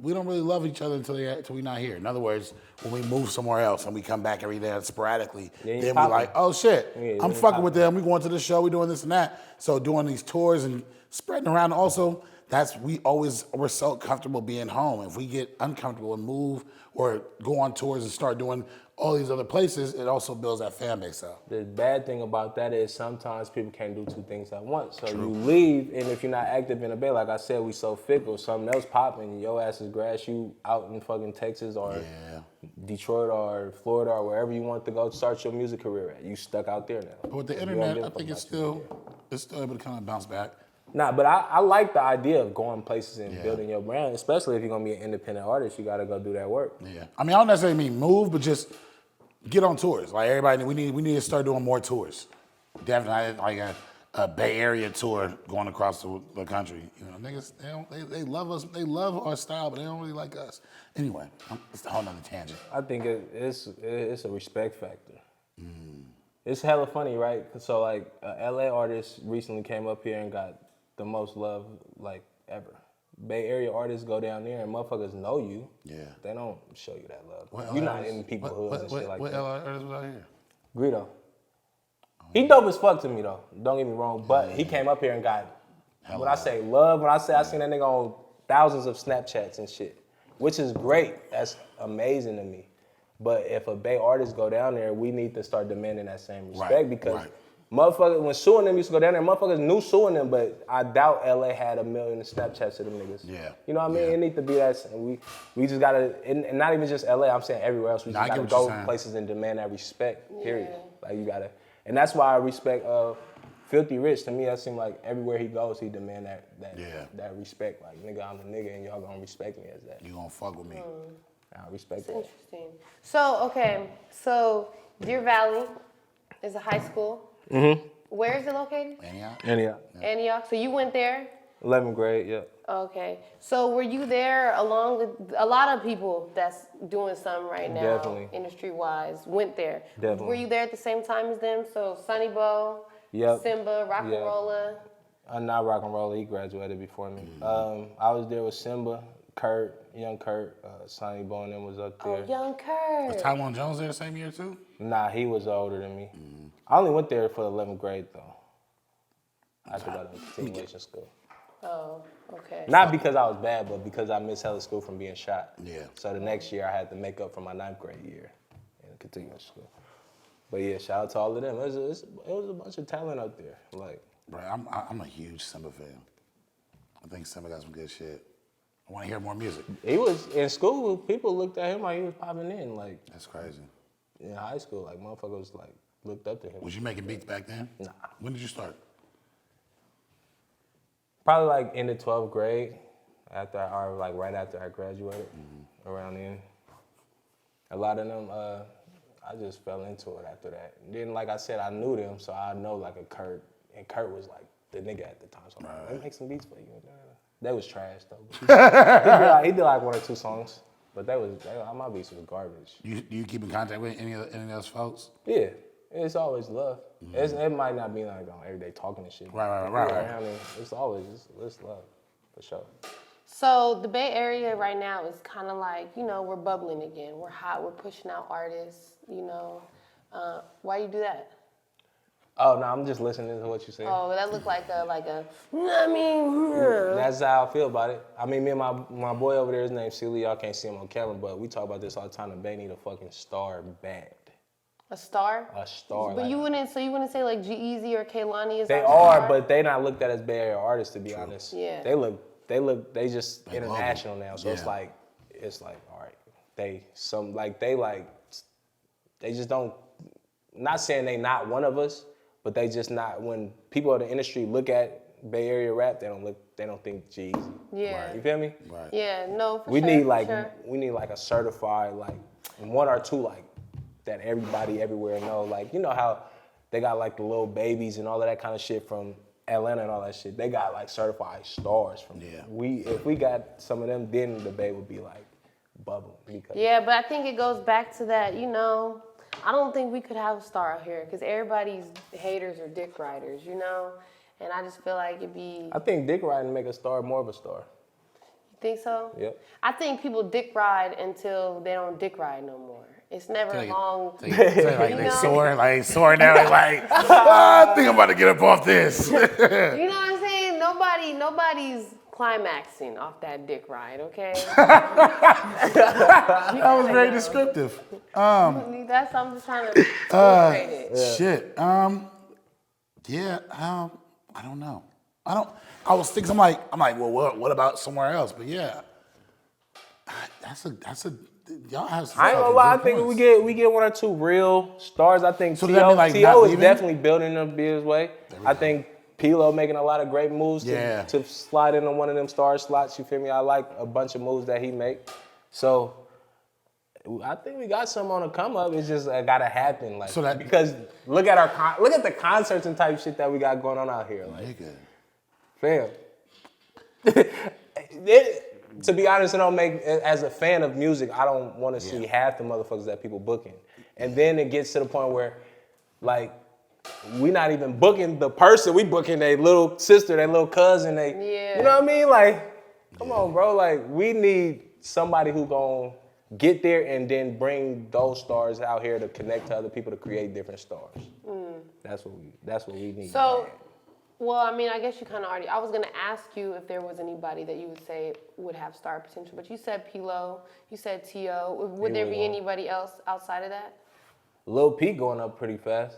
we don't really love each other until we're not here. In other words, when we move somewhere else and we come back every day sporadically, then we're like, oh shit, I'm fucking with them. We going to the show, we doing this and that. So doing these tours and spreading around. Also, we're so comfortable being home. If we get uncomfortable and move or go on tours and start doing all these other places, it also builds that fan base up. The bad thing about that is sometimes people can't do 2 things at once. So you leave, and if you're not active in the Bay, like I said, we so fickle, something else popping, your ass is grass, you out in fucking Texas or Detroit or Florida or wherever you want to go start your music career at. You stuck out there now. But with the internet, I think it's still able to kind of bounce back. Nah, but I like the idea of going places and building your brand, especially if you're gonna be an independent artist. You gotta go do that work. Yeah, I mean, I don't necessarily mean move, but just get on tours. Like everybody, we need to start doing more tours. Definitely, like a Bay Area tour going across the country. You know, niggas, they love us. They love our style, but they don't really like us. Anyway, it's a whole nother tangent. I think it's a respect factor. It's hella funny, right? So like, a LA artist recently came up here and got the most love like ever. Bay Area artists go down there and motherfuckers know you. Yeah. They don't show you that love. You're not in people's hoods and shit like that. What LA artist was out here? Greedo. He dope as fuck to me though. Don't get me wrong, but he came up here and got, when I say love, when I say I seen that nigga on thousands of Snapchats and shit, which is great. That's amazing to me. But if a Bay artist go down there, we need to start demanding that same respect because Motherfuckers, when suing them used to go down there, motherfuckers knew suing them, but I doubt LA had 1 million Snapchats to them niggas. Yeah. You know what I mean? Yeah. It need to be that, and we just gotta, and not even just LA, I'm saying everywhere else, we just gotta go places and demand that respect, period. Like you gotta, and that's why I respect Filthy Rich. To me, that seemed like everywhere he goes, he demand that respect. Like, nigga, I'm a nigga, and y'all gonna respect me as that. You gonna fuck with me. I respect that. Interesting. So, Deer Valley is a high school. Mm-hmm. Where is it located? Antioch. Antioch. So you went there? 11th grade, yeah. Okay. So were you there along with a lot of people that's doing something right now, Definitely. industry-wise, went there? Definitely. Were you there at the same time as them? So Sonny Bo, Simba, Rock and Rolla? I'm not Rock and Rolla. He graduated before me. I was there with Simba, Kurt, Young Kurt, Sonny Bo, and them was up there. Oh, Young Kurt. Was Tyrone Jones there the same year too? Nah, he was older than me. I only went there for the 11th grade though. I had to go to continuation school. Oh, okay. Not because I was bad, but because I missed hella school from being shot. Yeah. So the next year I had to make up for my 9th grade year in continuation school. But yeah, shout out to all of them. It was a bunch of talent out there. Like, Right, I'm a huge Simba fan. I think Simba got some good shit. I want to hear more music. he was in school. People looked at him like he was popping in. Like, That's crazy. in high school, like motherfuckers like looked up to him. Was you making beats back then? Nah. When did you start? Probably like in the 12th grade, right after I graduated, around then. A lot of them, I just fell into it after that. Then, like I said, I knew them, so I know like a Kurt, and Kurt was like the nigga at the time. So I'm like, let me make some beats for you. That was trash though. He did like 1 or 2 songs, but my beats was garbage. Do you keep in contact with any of those folks? Yeah, it's always love. It might not be like every day talking and shit. Right. I mean, it's always it's love, for sure. So the Bay Area right now is kind of like, we're bubbling again. We're hot. We're pushing out artists, Why do you do that? Oh, no, I'm just listening to what you say. Oh, that looked like a. That's how I feel about it. I mean, me and my boy over there, his name's Celie. Y'all can't see him on camera, but we talk about this all the time. The Bay need a fucking star bad. A star? A star. But you wouldn't say like G-Eazy or Kehlani is They our are, star? but they not looked at as Bay Area artists, to be honest. Yeah. They just international now. So it's like, all right. They just don't, not saying they not one of us, but they just not, when people in the industry look at Bay Area rap, they don't think G-Eazy. Yeah. You feel me? Right. Yeah, no, for We sure. need for we need a certified 1 or 2 that everybody everywhere know. Like, you know how they got the little babies and all of that kind of shit from Atlanta and all that shit. They got certified stars from Yeah. If we got some of them, then the Bay would be bubbling. Yeah, but I think it goes back to that, I don't think we could have a star out here because everybody's haters or dick riders, And I just feel like it'd be. I think dick riding make a star more of a star. You think so? Yep. I think people dick ride until they don't dick ride no more. It's never long. They soar now. I think I'm about to get up off this. You know what I'm saying? Nobody's climaxing off that dick ride, okay? That was very descriptive. I'm just trying to illustrate it. Shit. I don't know. I was thinking, I'm like, well, what about somewhere else? But yeah, that's a. Y'all have some. I ain't gonna lie. I think we get 1 or 2 real stars. I think So does that mean, T.O. is leaving? definitely building to be his way. I think P-Lo making a lot of great moves to slide into one of them star slots. You feel me? I like a bunch of moves that he make. So I think we got some on the come up. It's just gotta happen. Because look at the concerts and type shit that we got going on out here. Fam. To be honest, as a fan of music, I don't want to see half the motherfuckers that people booking. And then it gets to the point where, we not even booking the person, we booking their little sister, their little cousin, you know what I mean? Come on, bro. We need somebody who gonna get there and then bring those stars out here to connect to other people to create different stars. That's what we need. So, well, I mean, I guess you kind of already. I was gonna ask you if there was anybody that you would say would have star potential, but you said P-Lo, you said T.O. Would there be anybody else outside of that? Lil Peep going up pretty fast.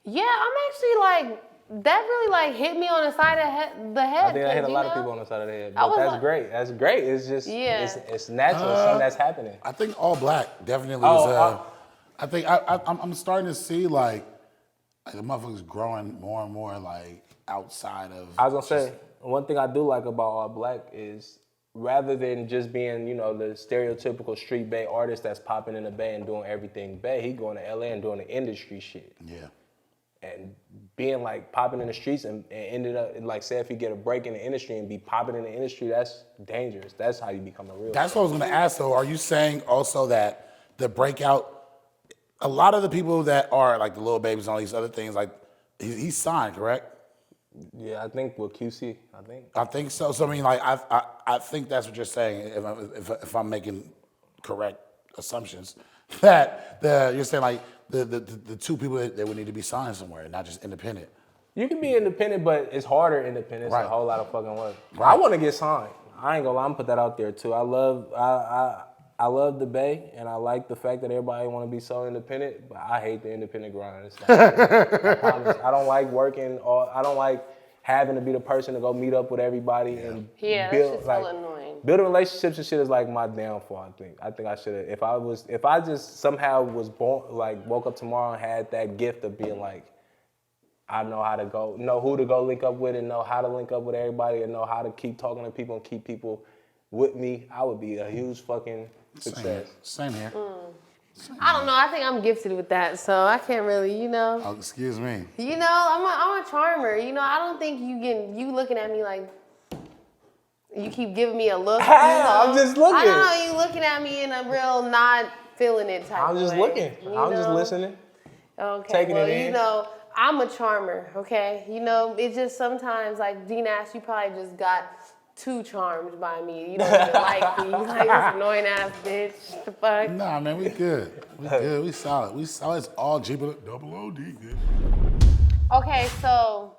Yeah, I'm actually like, that really like hit me on the side of the head. I think I hit a lot of people on the side of the head. But that's great. That's great. It's just, it's natural. It's something that's happening. I think all black definitely is. I think I'm starting to see like the motherfuckers growing more and more like outside of. I was gonna say, one thing I do like about all black is rather than just being, you know, the stereotypical street Bay artist that's popping in the Bay and doing everything Bay, he going to LA and doing the industry shit. Yeah. And being like popping in the streets and ended up like, say if you get a break in the industry and be popping in the industry, that's dangerous. That's how you become a real. That's what I was gonna ask though. Are you saying also that the breakout, a lot of the people that are like the Lil Babies and all these other things, like he's signed, correct? Yeah, I think with QC, I think so. So I mean, like I think that's what you're saying. If I'm making correct assumptions, that you're saying like the two people that would need to be signed somewhere, not just independent. You can be independent, but it's harder independent. It's Right. a whole lot of fucking work. Right. I want to get signed. I ain't gonna lie, I'm gonna put that out there too. I love the Bay, and I like the fact that everybody want to be so independent, but I hate the independent grind. It's not I promise. I don't like working, or I don't like having to be the person to go meet up with everybody and Yeah, build. that's just Like, so annoying. building relationships and shit is like my downfall. I think I should have. If I just somehow was born, like woke up tomorrow and had that gift of being like, I know how to go, know who to go link up with, and know how to link up with everybody, and know how to keep talking to people and keep people with me, I would be a huge fucking success. Same here. I don't know. I think I'm gifted with that, so I can't really, you know. Oh, excuse me. You know, I'm a charmer. You know, I don't think you looking at me like you keep giving me a look. You know? I'm just looking. I don't know. You looking at me in a real not feeling it type. I'm just of way, looking. you I'm just know? listening. Okay. Taking well, it in. you know, I'm a charmer. Okay. You know, it's just sometimes like D-Nash, you probably just got too charmed by me. You don't even like me. You like this annoying ass bitch. The fuck. Nah, man, we good. We good. We solid. We solid. It's all double OD. Good. Okay, so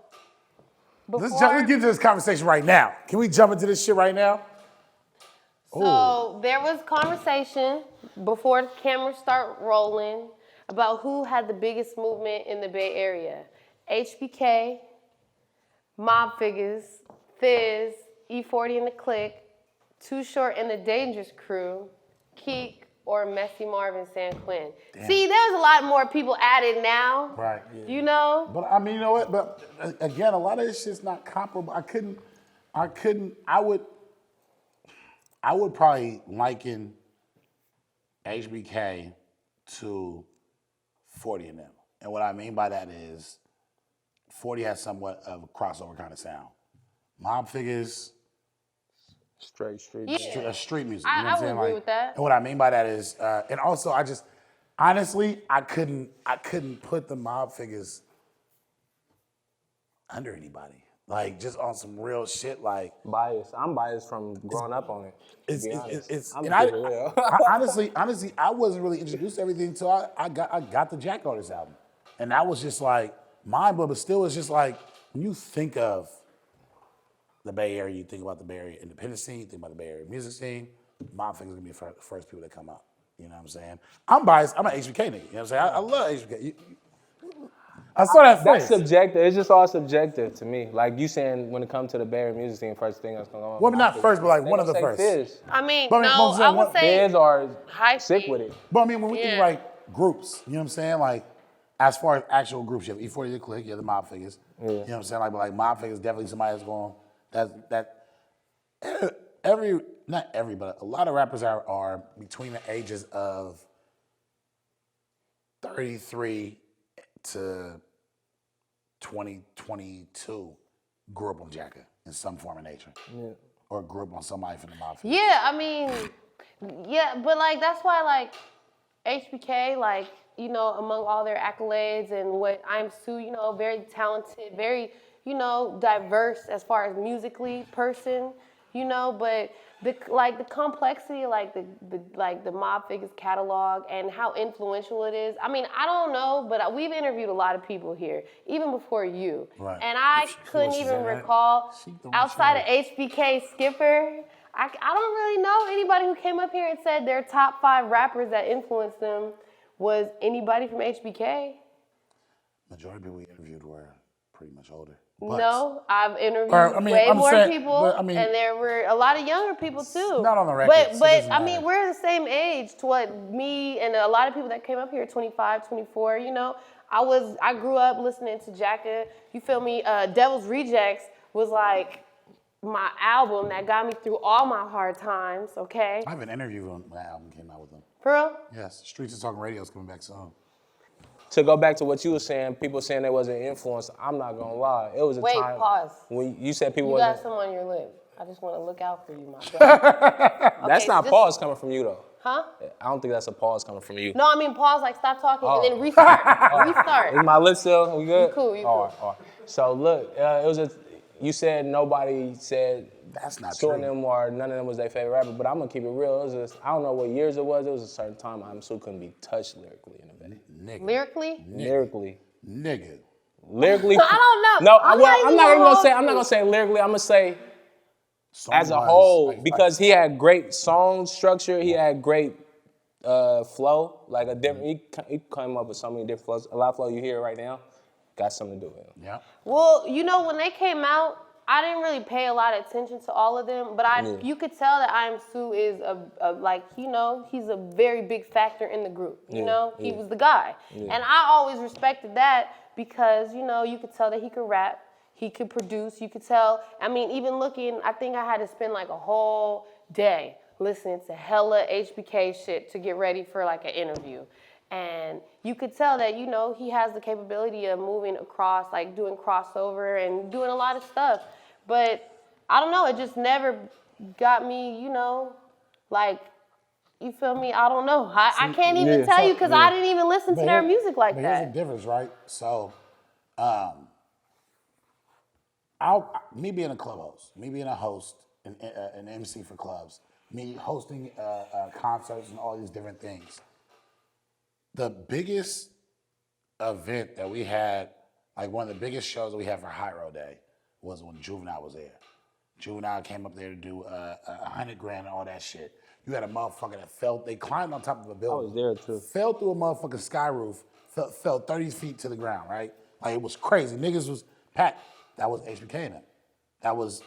Let's get into this conversation right now. Can we jump into this shit right now? So there was conversation before the cameras start rolling about who had the biggest movement in the Bay Area. HBK, Mob Figaz, Fizz, E40 and the Click, Too Short and the Dangerous Crew, Keek, or Messy Marvin San Quinn. Damn. See, there's a lot more people added now. Right. You know? But I mean, you know what? But again, a lot of this shit's not comparable. I would probably liken HBK to 40 and them. And what I mean by that is 40 has somewhat of a crossover kind of sound. Mob Figaz, Straight street. Yeah. street music. I You know what I'm would saying? agree with that. And what I mean by that is, and also I just, honestly, I couldn't put the Mob Figaz under anybody. Like just on some real shit, like Biased. I'm biased from growing up on it. Honestly, I wasn't really introduced to everything until I got the Jack Artist album, and that was just like mind blowing. But still, it's just like when you think of the Bay Area, you think about the Bay Area independent scene, you think about the Bay Area music scene. Mob Figaz gonna be the first people that come up. You know what I'm saying? I'm biased. I'm an HBK nigga. You know what I'm saying? I love HBK. I saw that That's face. subjective. It's just all subjective to me. Like you saying, when it comes to the Bay Area music scene, first thing that's gonna come up. Well, not first, but like one of the first. Fizz. I mean, But I mean, no, what I'm saying, I would say Fizz are high sick key. with it. But I mean, when we think Yeah. like groups, you know what I'm saying? Like, as far as actual groups, you have E40 the Click, you have the Mob Figaz. You know what I'm saying? Like, but like Mob Figaz definitely somebody that's going, not every, but a lot of rappers are between the ages of 33 to 2022 grew up on Jacka in some form of nature. Yeah. Or grew up on somebody from the Mob Figaz. Yeah, I mean, yeah, but like that's why like HBK, like, you know, among all their accolades and what I'm Sue, you know, very talented, very, you know, diverse as far as musically person, you know, but the complexity, like the Mob Figaz catalog and how influential it is. I mean, I don't know, but we've interviewed a lot of people here, even before you. Right. And I couldn't even recall, outside of HBK Skipper, I don't really know anybody who came up here and said their top 5 rappers that influenced them was anybody from HBK. Majority of people we interviewed were pretty much older. No, I've interviewed Or, I mean, way I'm more saying, people, but, I mean, and there were a lot of younger people too. not on the record, so it But doesn't I mean, matter. we're the same age to what me and a lot of people that came up here, 25, 24. You know, I grew up listening to Jacka. You feel me? Devil's Rejects was like my album that got me through all my hard times. Okay, I have an interview when my album came out with them. for real? Yes, Streets is Talking Radio is coming back soon. To go back to what you were saying, people saying they wasn't influenced. I'm not gonna lie. It was a Wait, time pause. when you said people You got wasn't. some on your lip. I just want to look out for you, my brother. That's Okay, not just- pause coming from you though. Huh? I don't think that's a pause coming from you. No, I mean pause, like stop talking Oh. and then restart. Restart. Is my lip still? We good? You cool, you All cool. right, all right. So look, it was a. You said nobody said That's not two of true. them or none of them was their favorite rapper, but I'm gonna keep it real. It was just, I don't know what years it was. It was a certain time I'm still couldn't be touched lyrically in a minute. Nigga. Lyrically? Lyrically. Nigga. Lyrically. I don't know. No, I'm I'm not even gonna say. I'm hold not gonna say lyrically. I'm gonna say as a Song-wise, whole like, because he had great song structure. He had great flow. Like a different. He came up with so many different flows. A lot of flow you hear right now got something to do with him. Yeah. Well, you know, when they came out, I didn't really pay a lot of attention to all of them, but you could tell that I Am Sue is a like, you know, he's a very big factor in the group. You know, he was the guy. And I always respected that because, you know, you could tell that he could rap, he could produce, you could tell. I mean, even looking, I think I had to spend like a whole day listening to hella HBK shit to get ready for like an interview. And you could tell that, you know, he has the capability of moving across, like doing crossover and doing a lot of stuff. But I don't know, it just never got me, you know, like, you feel me? I don't know. I can't even tell you because I didn't even listen to their music like but here's that. the difference, right? So, me being a club host, me being a host, an MC for clubs, me hosting concerts and all these different things. The biggest event that we had, like one of the biggest shows that we had for High Road Day, was when Juvenile was there. Juvenile came up there to do $100,000 and all that shit. You had a motherfucker that they climbed on top of a building. was there, too. Fell through a motherfucking sky roof, fell 30 feet to the ground, right? Like it was crazy. Niggas was packed. That was HBK in it. That was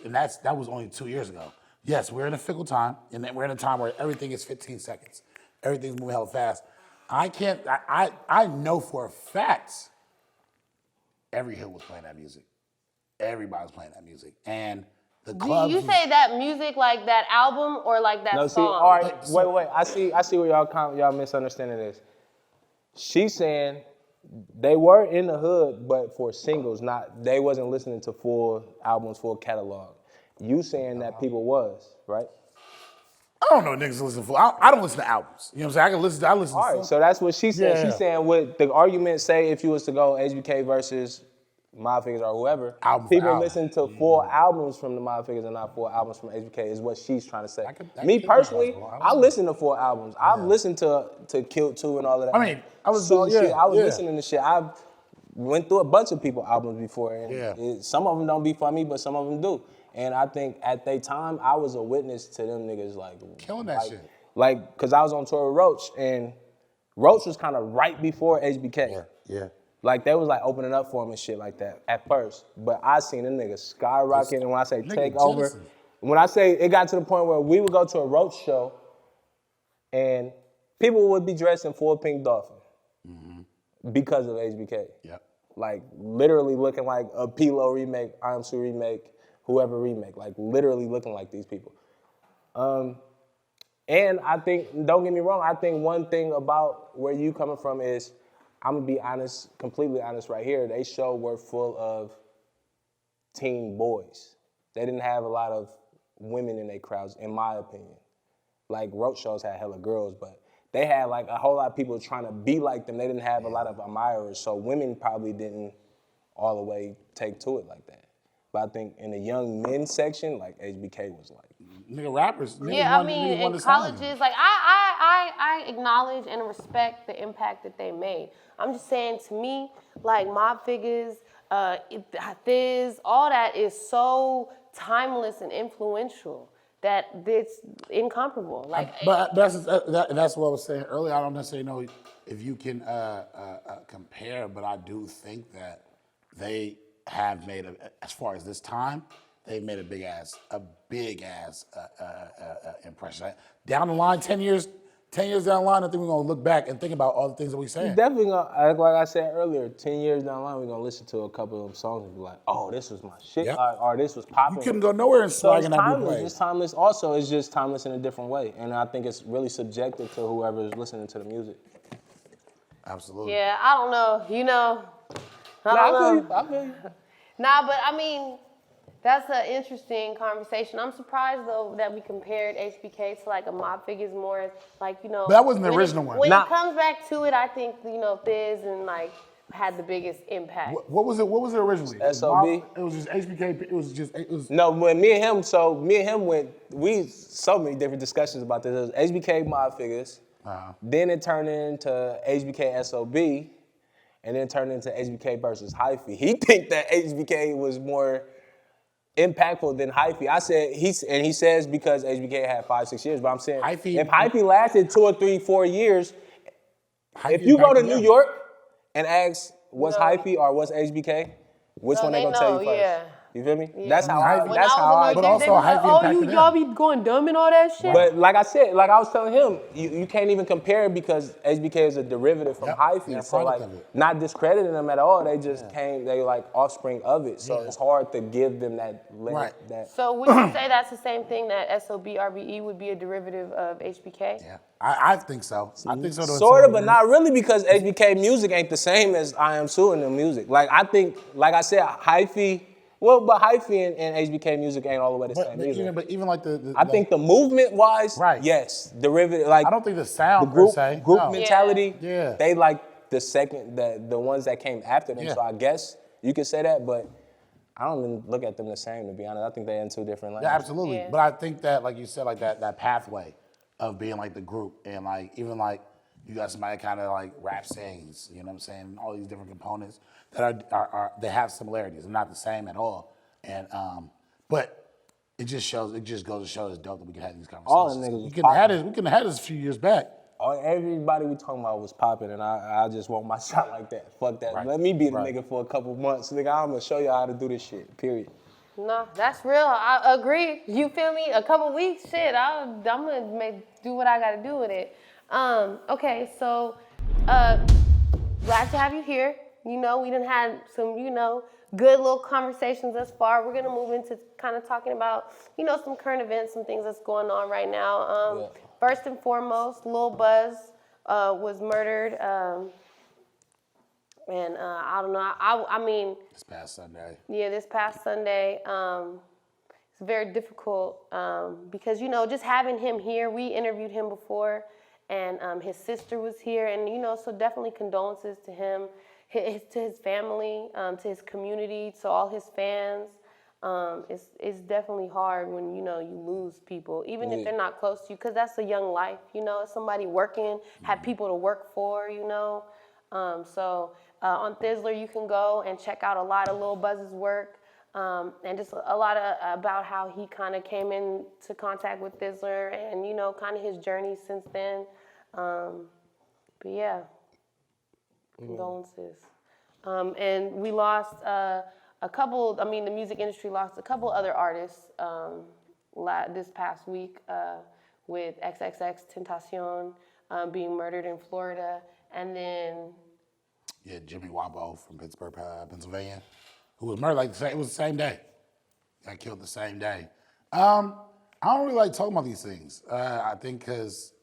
only 2 years ago. Yes, we're in a fickle time, and we're in a time where everything is 15 seconds. Everything's moving hella fast. I know for a fact every hood was playing that music. Everybody was playing that music. And the clubs. You say that music like that album or like that No, see, song? all right, wait. I see where y'all misunderstanding this. She's saying they were in the hood, but for singles, they wasn't listening to full albums, full catalog. You saying that people was, right? I don't know what niggas listen for. I don't listen to albums. You know what I'm saying? I listen All to right, so that's what she said. Yeah. She's saying what the argument say if you was to go HBK versus Mob Figaz or whoever, Album for people album. listen to full albums from the Mob Figaz and not full albums from HBK is what she's trying to say. that Me could be personally, possible. I listen to full albums. I've listened to Kill 2 and all of that. I mean, I was I was listening to shit. I went through a bunch of people albums before, and some of them don't be for me, but some of them do. And I think at that time, I was a witness to them niggas like Killing that shit. Like, cause I was on tour with Roach, and Roach was kind of right before HBK. Yeah. Like they was like opening up for him and shit like that at first. But I seen them niggas skyrocket, and when I say Nigga take over, jealousy. when I say it got to the point where we would go to a Roach show, and people would be dressed in full Pink Dolphin because of HBK. Yep. Like literally looking like a P-Lo remake, I Am Sue remake, whoever remake, like literally looking like these people. And I think, don't get me wrong, I think one thing about where you coming from is, I'm gonna be honest, completely honest right here, they show were full of teen boys. They didn't have a lot of women in their crowds, in my opinion. Like Roach shows had hella girls, but they had like a whole lot of people trying to be like them. They didn't have a lot of admirers, so women probably didn't all the way take to it like that. But I think in the young men section, like HBK was like, Nigga rappers. Niggas Yeah, I won- mean, niggas won in the song. colleges, like I acknowledge and respect the impact that they made. I'm just saying, to me, like Mob Figaz, Thiz, all that is so timeless and influential that it's incomparable. Like, But that's what I was saying earlier. I don't necessarily know if you can compare, but I do think that they have made as far as this time, they've made a big ass impression. Down the line, 10 years down the line, I think we're gonna look back and think about all the things that we said. Definitely gonna, like I said earlier, 10 years down the line, we're gonna listen to a couple of them songs and be like, oh, this was my shit, Yep. or this was popping. You couldn't go nowhere and So it's slagging that timeless. replay. It's timeless. Also, it's just timeless in a different way, and I think it's really subjective to whoever is listening to the music. Absolutely. yeah, I don't know. You know, I Nah, don't know. I feel you. Nah, but I mean, that's an interesting conversation. I'm surprised though that we compared HBK to like a Mob Figaz more like, you know. But that wasn't the when original one. When Nah. it comes back to it, I think, you know, Thiz and like had the biggest impact. What was it? What was it originally? SOB? It was just HBK. It was. No, when me and him went, so many different discussions about this. It was HBK Mob Figaz, then it turned into HBK SOB, and then turned into HBK versus Hyphy. He think that HBK was more impactful than Hyphy. I said, he says because HBK had 5-6 years, but I'm saying if Hyphy lasted 2 or 3, 4 years, if you go to New York and ask what's Hyphy or what's HBK, which one they gonna tell you first? Yeah. You feel me? Yeah. That's how I. When That's I how I. was in But New York, they also was like, Hyphy oh, impacted y'all him. be going dumb and all that shit. But like I said, like I was telling him, you can't even compare it because HBK is a derivative from Hyphy. They're a So like, product of it. not discrediting them at all. They just came. They like offspring of it. So it's hard to give them that. Right. That. So would you say that's the same thing that SOB RBE would be a derivative of HBK? Yeah, I think so. I think so. Sort of, but not really because HBK music ain't the same as I Am Sue and the music. Like I think, like I said, Hyphy. Well, but Hyphy and HBK music ain't all the way the same either. But even like I think the movement wise, Right. yes, derivative. Like I don't think the sound the group per se. group no. mentality. Yeah. They like the second the ones that came after them. Yeah. So I guess you could say that, but I don't even look at them the same to be honest. I think they're in two different lanes. Yeah, absolutely. Yeah. But I think that, like you said, like that pathway of being like the group and like even like you got somebody kind of like rap sings, you know what I'm saying? All these different components that are they have similarities. They're not the same at all. And but it just goes to show it's dope that we can have these conversations. All the niggas was we couldn't have had this a few years back. Everybody we talking about was popping, and I just want my shot like that. Fuck that. Right. Let me be the Right. nigga for a couple months. Nigga, I'm gonna show y'all how to do this shit, period. No, that's real. I agree. You feel me? A couple weeks, shit. I'm gonna do what I gotta do with it. Okay, so glad to have you here. You know, we done had some, good little conversations thus far. We're gonna move into kind of talking about, some current events, some things that's going on right now. First and foremost, Lil Buzz was murdered. And I don't know. I mean. This past Sunday. Yeah, this past Sunday. It's very difficult because, just having him here, we interviewed him before, and his sister was here, and, so definitely condolences to him, to his family, to his community, to all his fans. It's definitely hard when, you lose people, even if they're not close to you, because that's a young life, it's somebody working, have people to work for, So on Thizzler, you can go and check out a lot of Lil Buzz's work, and just a lot about how he kind of came into contact with Thizzler and, kind of his journey since then. But yeah, condolences. And we lost the music industry lost a couple other artists this past week with XXX Tentacion being murdered in Florida, and then Yeah, Jimmy Wambo from Pittsburgh, Pennsylvania, who was murdered it was the same day. Got killed the same day. I don't really like talking about these things. I think because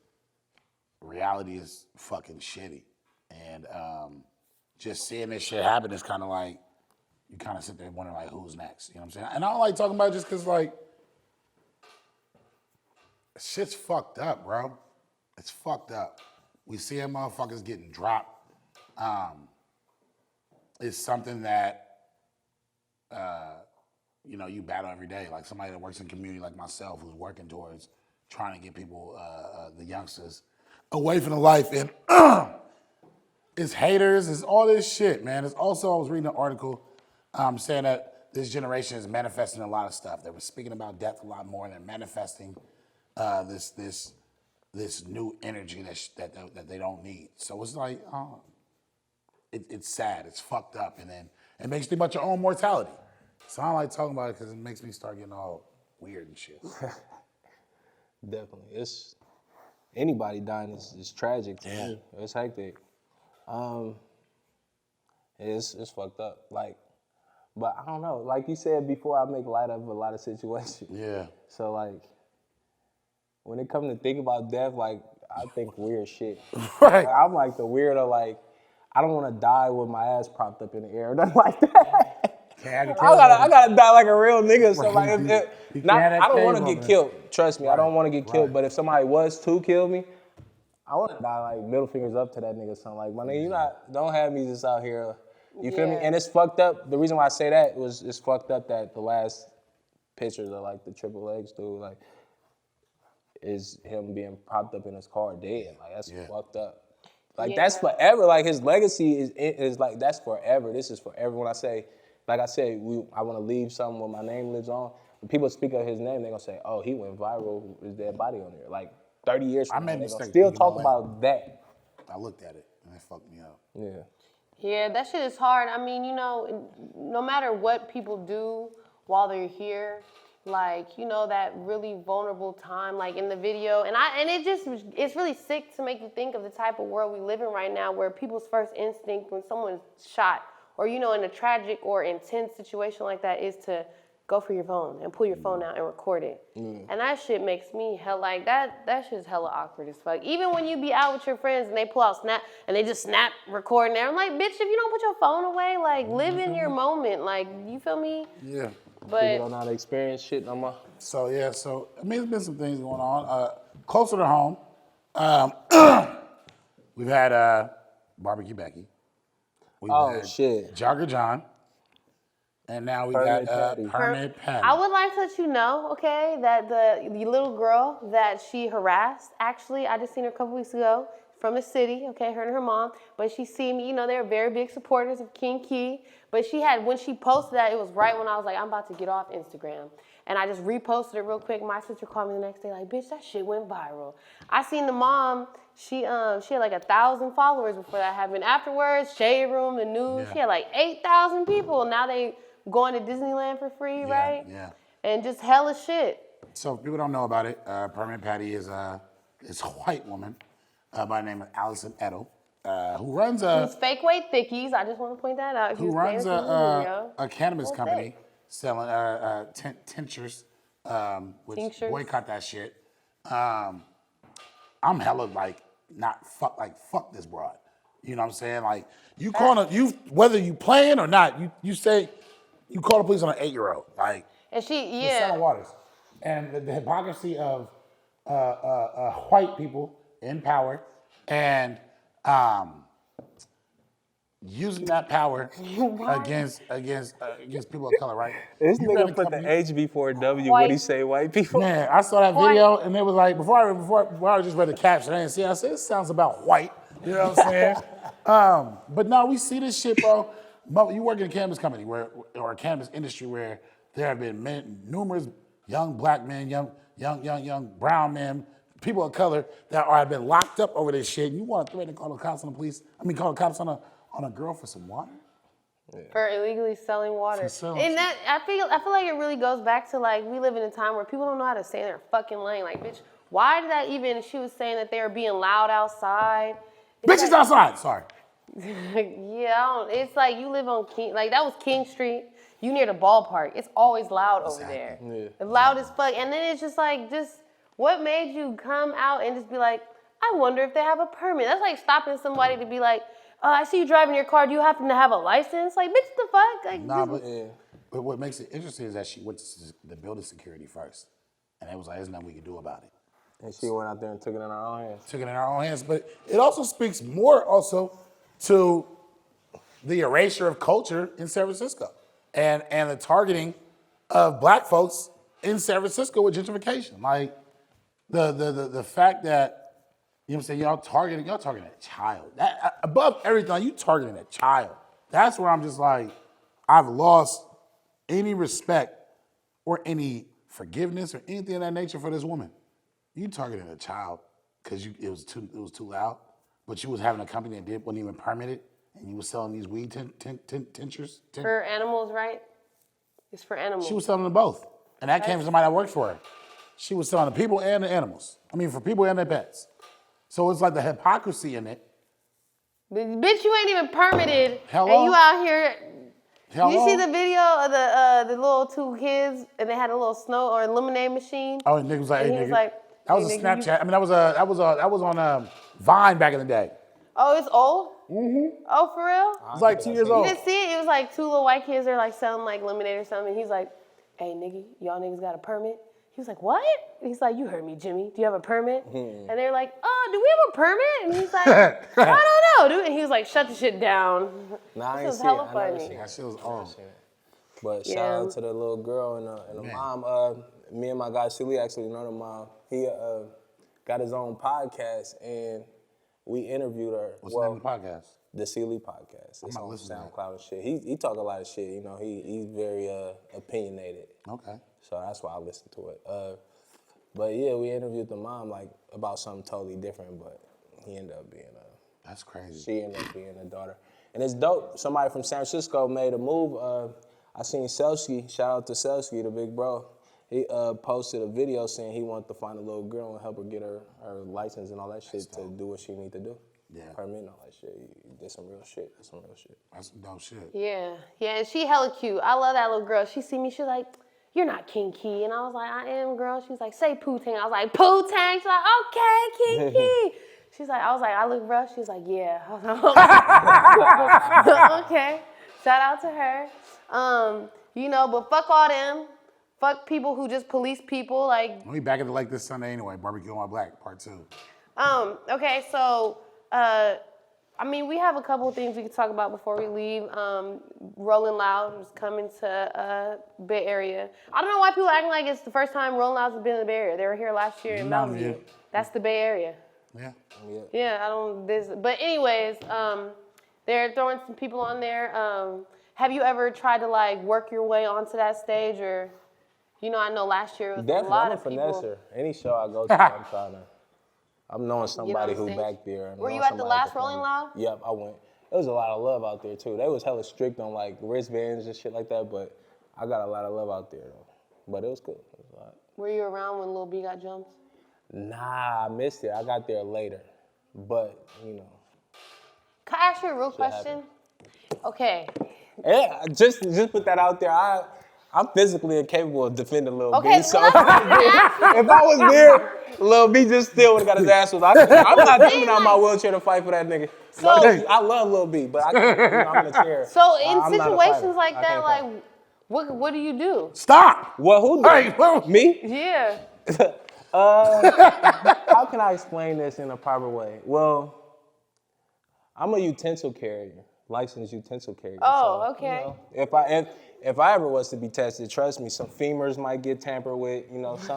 reality is fucking shitty. And just seeing this shit happen is kind of like, you kind of sit there and wonder like, who's next? You know what I'm saying? And I don't like talking about it just because like, shit's fucked up, bro. It's fucked up. We see motherfuckers getting dropped. It's something that, you battle every day. Like somebody that works in community like myself who's working towards trying to get people, the youngsters, away from the life. And it's haters, it's all this shit, man. It's also, I was reading an article saying that this generation is manifesting a lot of stuff. They were speaking about death a lot more, and they're manifesting this new energy that they don't need. So it's like, it's sad. It's fucked up, and then it makes you think about your own mortality. So I don't like talking about it because it makes me start getting all weird and shit. Definitely. It's anybody dying is tragic to me. It's hectic. It's fucked up. Like, but I don't know. Like you said before, I make light of a lot of situations. Yeah. So like, when it comes to think about death, like I think weird shit. Right. Like, I'm like the weirdo. Like, I don't want to die with my ass propped up in the air or nothing like that. I gotta die like a real nigga. So like, I don't want to get killed. Trust me, I don't want to get killed. But if somebody was to kill me, I want to die like middle fingers up to that nigga. Something like, my nigga, don't have me just out here. You feel me? And it's fucked up. The reason why I say that was it's fucked up that the last pictures of like the triple X dude, like, is him being propped up in his car dead. Like that's fucked up. Like that's forever. Like his legacy is like that's forever. This is forever. When I say, like I said, I want to leave something where my name lives on. When people speak of his name, they're gonna say, "Oh, he went viral with his dead body on there." Like 30 years from now, they're gonna still talk about that. I looked at it and it fucked me up. Yeah. Yeah, that shit is hard. I mean, you know, no matter what people do while they're here, like, you know, that really vulnerable time, like in the video, it's really sick to make you think of the type of world we live in right now, where people's first instinct when someone's shot, or, you know, in a tragic or intense situation like that, is to go for your phone and pull your phone out and record it. And that shit makes me that shit's hella awkward as fuck. Even when you be out with your friends and they pull out Snap and they just snap recording there, I'm like, bitch, if you don't put your phone away, like, live in your moment. Like, you feel me? Yeah. But People don't know how to experience shit no more. So I mean, there's been some things going on. Closer to home, we've had Barbecue Becky. We've had Jogger John. And now we got Permit Patty. I would like to let you know, okay, that the little girl that she harassed, actually, I just seen her a couple weeks ago from the city, okay, her and her mom. But she see me, you know, they're very big supporters of King Key. But when she posted that, it was right when I was like, I'm about to get off Instagram. And I just reposted it real quick. My sister called me the next day like, bitch, that shit went viral. I seen the mom, she had like 1,000 followers before that happened. Afterwards, Shade Room, the news, she had like 8,000 people. Now they going to Disneyland for free, right? Yeah. And just hella shit. So if people don't know about it, Permanent Patty is a white woman by the name of Allison Edo, who runs Who's fake weight thickies. I just want to point that out. Who runs a cannabis company selling tinctures, which boycott that shit. I'm hella like fuck this broad. You know what I'm saying? Like you whether you playing or not, you say. You call the police on an 8-year-old, like, and she, Selling waters. And the hypocrisy of white people in power and using that power against people of color, right? This nigga put the H before W when he say white people. Man, I saw that video and it was like, before I just read the caption, I didn't see it. I said, this sounds about white. You know what I'm saying? But no, we see this shit, bro. You work in a cannabis company or a cannabis industry where there have been numerous young black men, young brown men, people of color that have been locked up over this shit. And you want to threaten to call the cops on the police? Call the cops on a girl for some water? Yeah. For illegally selling water. And that I feel like it really goes back to, like, we live in a time where people don't know how to stay in their fucking lane. Like, bitch, why did that even? She was saying that they were being loud outside. Bitches outside. Sorry. Yeah, it's like you live on King, like that was King Street. You near the ballpark. It's always loud over there. Yeah. Loud as fuck. And then it's just like, what made you come out and just be like, I wonder if they have a permit? That's like stopping somebody to be like, I see you driving your car. Do you happen to have a license? Like, bitch, the fuck? Like, but what makes it interesting is that she went to the building security first. And it was like, there's nothing we can do about it. And she went out there and took it in her own hands. But it also speaks more to the erasure of culture in San Francisco and the targeting of black folks in San Francisco with gentrification. Like the fact that, you know what I'm saying, y'all targeting a child. That, above everything, you targeting a child. That's where I'm just like, I've lost any respect or any forgiveness or anything of that nature for this woman. You targeted a child because it was too loud, but you was having a company that wasn't even permitted, and you was selling these weed tinctures. For animals, right? It's for animals. She was selling them both, and that came from somebody that worked for her. She was selling the people and the animals. I mean, for people and their pets. So it's like the hypocrisy in it. Bitch, you ain't even permitted, Hello? and you out here. Hello? You see the video of the little two kids, and they had a little snow or lemonade machine. Oh, and nigga was like, And hey, he was nigga. like, That was hey, a nigga, Snapchat. I mean, that was on Vine back in the day. Oh, it's old? Mm-hmm. Oh, for real? It was like 2 years You old. didn't see it? It was like two little white kids. They're like selling like lemonade or something. He's like, hey, nigga, y'all niggas got a permit? He was like, what? He's like, you heard me, Jimmy. Do you have a permit? And they're like, oh, do we have a permit? And he's like, I don't know, dude. And he was like, shut the shit down. Nah, I This ain't was see hella it. I never funny. seen That it. shit was old. But Yeah. shout out to the little girl and the mom. Me and my guy Silly actually know the mom. He got his own podcast and we interviewed her. What's the name of the podcast? The Sealy podcast. It's gonna on listen to that. SoundCloud and shit. He talk a lot of shit. You know, he's very opinionated. Okay. So that's why I listen to it. But yeah, we interviewed the mom like about something totally different. But he ended up being That's crazy. she ended up being a daughter. And it's dope. Somebody from San Francisco made a move. I seen Selski. Shout out to Selski, the big bro. He posted a video saying he wanted to find a little girl and help her get her license and all that shit to do what she need to do. Yeah. Permit and all that shit. You did some real shit. That's some real shit. That's some dope shit. Yeah, and she hella cute. I love that little girl. She see me, she's like, you're not King Key. And I was like, I am, girl. She's like, say Poo-Tang. I was like, Poo-Tang. She's like, okay, King Key. I was like, I look rough. She's like, yeah. I was like, okay. Shout out to her. But fuck all them. Fuck people who just police people. Like, We back at it like this Sunday anyway. Barbecue on my Black, part 2. okay, so, we have a couple of things we can talk about before we leave. Rolling Loud is coming to Bay Area. I don't know why people acting like it's the first time Rolling Loud's been in the Bay Area. They were here last year in Mountain Mountain View. View. That's the Bay Area. Yeah. Yeah, but anyways, they're throwing some people on there. Have you ever tried to like work your way onto that stage, or, I know last year it was Definitely, a lot I'm a of people. finesser. Any show I go to, I'm knowing somebody on who stage? back there. Were you knowing at the somebody last performing. Rolling Loud? Yep, I went. There was a lot of love out there too. They was hella strict on like wristbands and shit like that, but I got a lot of love out there though. But it was cool. It was a lot. Were you around when Lil B got jumped? Nah, I missed it. I got there later. But, Can I ask you a real question? Okay. Yeah, just put that out there. I'm physically incapable of defending Lil Okay, B. So well, if I was there, Lil B just still would have got his ass whooped. I'm not jumping out my wheelchair to fight for that nigga. So- I love Lil B, but I'm in a chair. So in I'm not a situations fighter. like I that, can't like, fight. what do you do? Stop! Well, who did? Hey, well, Me? Yeah. How can I explain this in a proper way? Well, I'm a utensil carrier, licensed utensil carrier. Oh, so, okay. If I ever was to be tested, trust me, some femurs might get tampered with. It's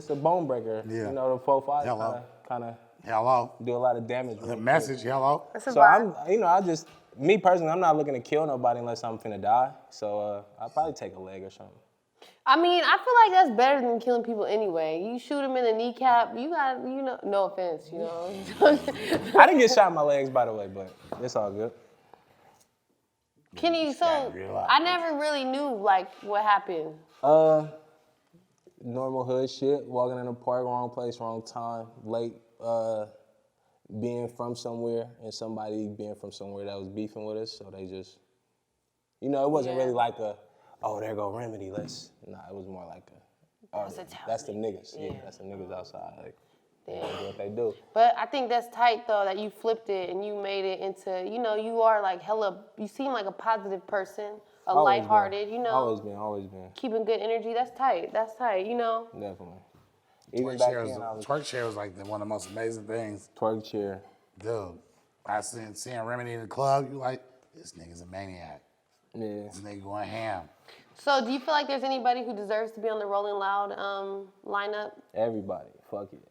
a bone breaker. Yeah. The 4-5 Hello. kind of Hello. do a lot of damage. The message, hello. That's a So vibe. me personally, I'm not looking to kill nobody unless I'm finna die. So I'll probably take a leg or something. I feel like that's better than killing people anyway. You shoot them in the kneecap, you got, no offense, I didn't get shot in my legs, by the way, but it's all good. I never really knew, like, what happened. Normal hood shit, walking in the park, wrong place, wrong time, late, being from somewhere and somebody being from somewhere that was beefing with us, so they just, it wasn't really like there go Remedy, it was more like that's the niggas, that's the niggas outside, like, they do what they do. But I think that's tight, though, that you flipped it and you made it into, you are, like, you seem like a positive person, lighthearted, Always been. keeping good energy. That's tight, Definitely. Even back then, Twerk chair was like one of the most amazing things. Twerk chair. Dude, I seeing Remedy in the club, you like, this nigga's a maniac. Yeah. This nigga going ham. So do you feel like there's anybody who deserves to be on the Rolling Loud lineup? Everybody. Fuck it.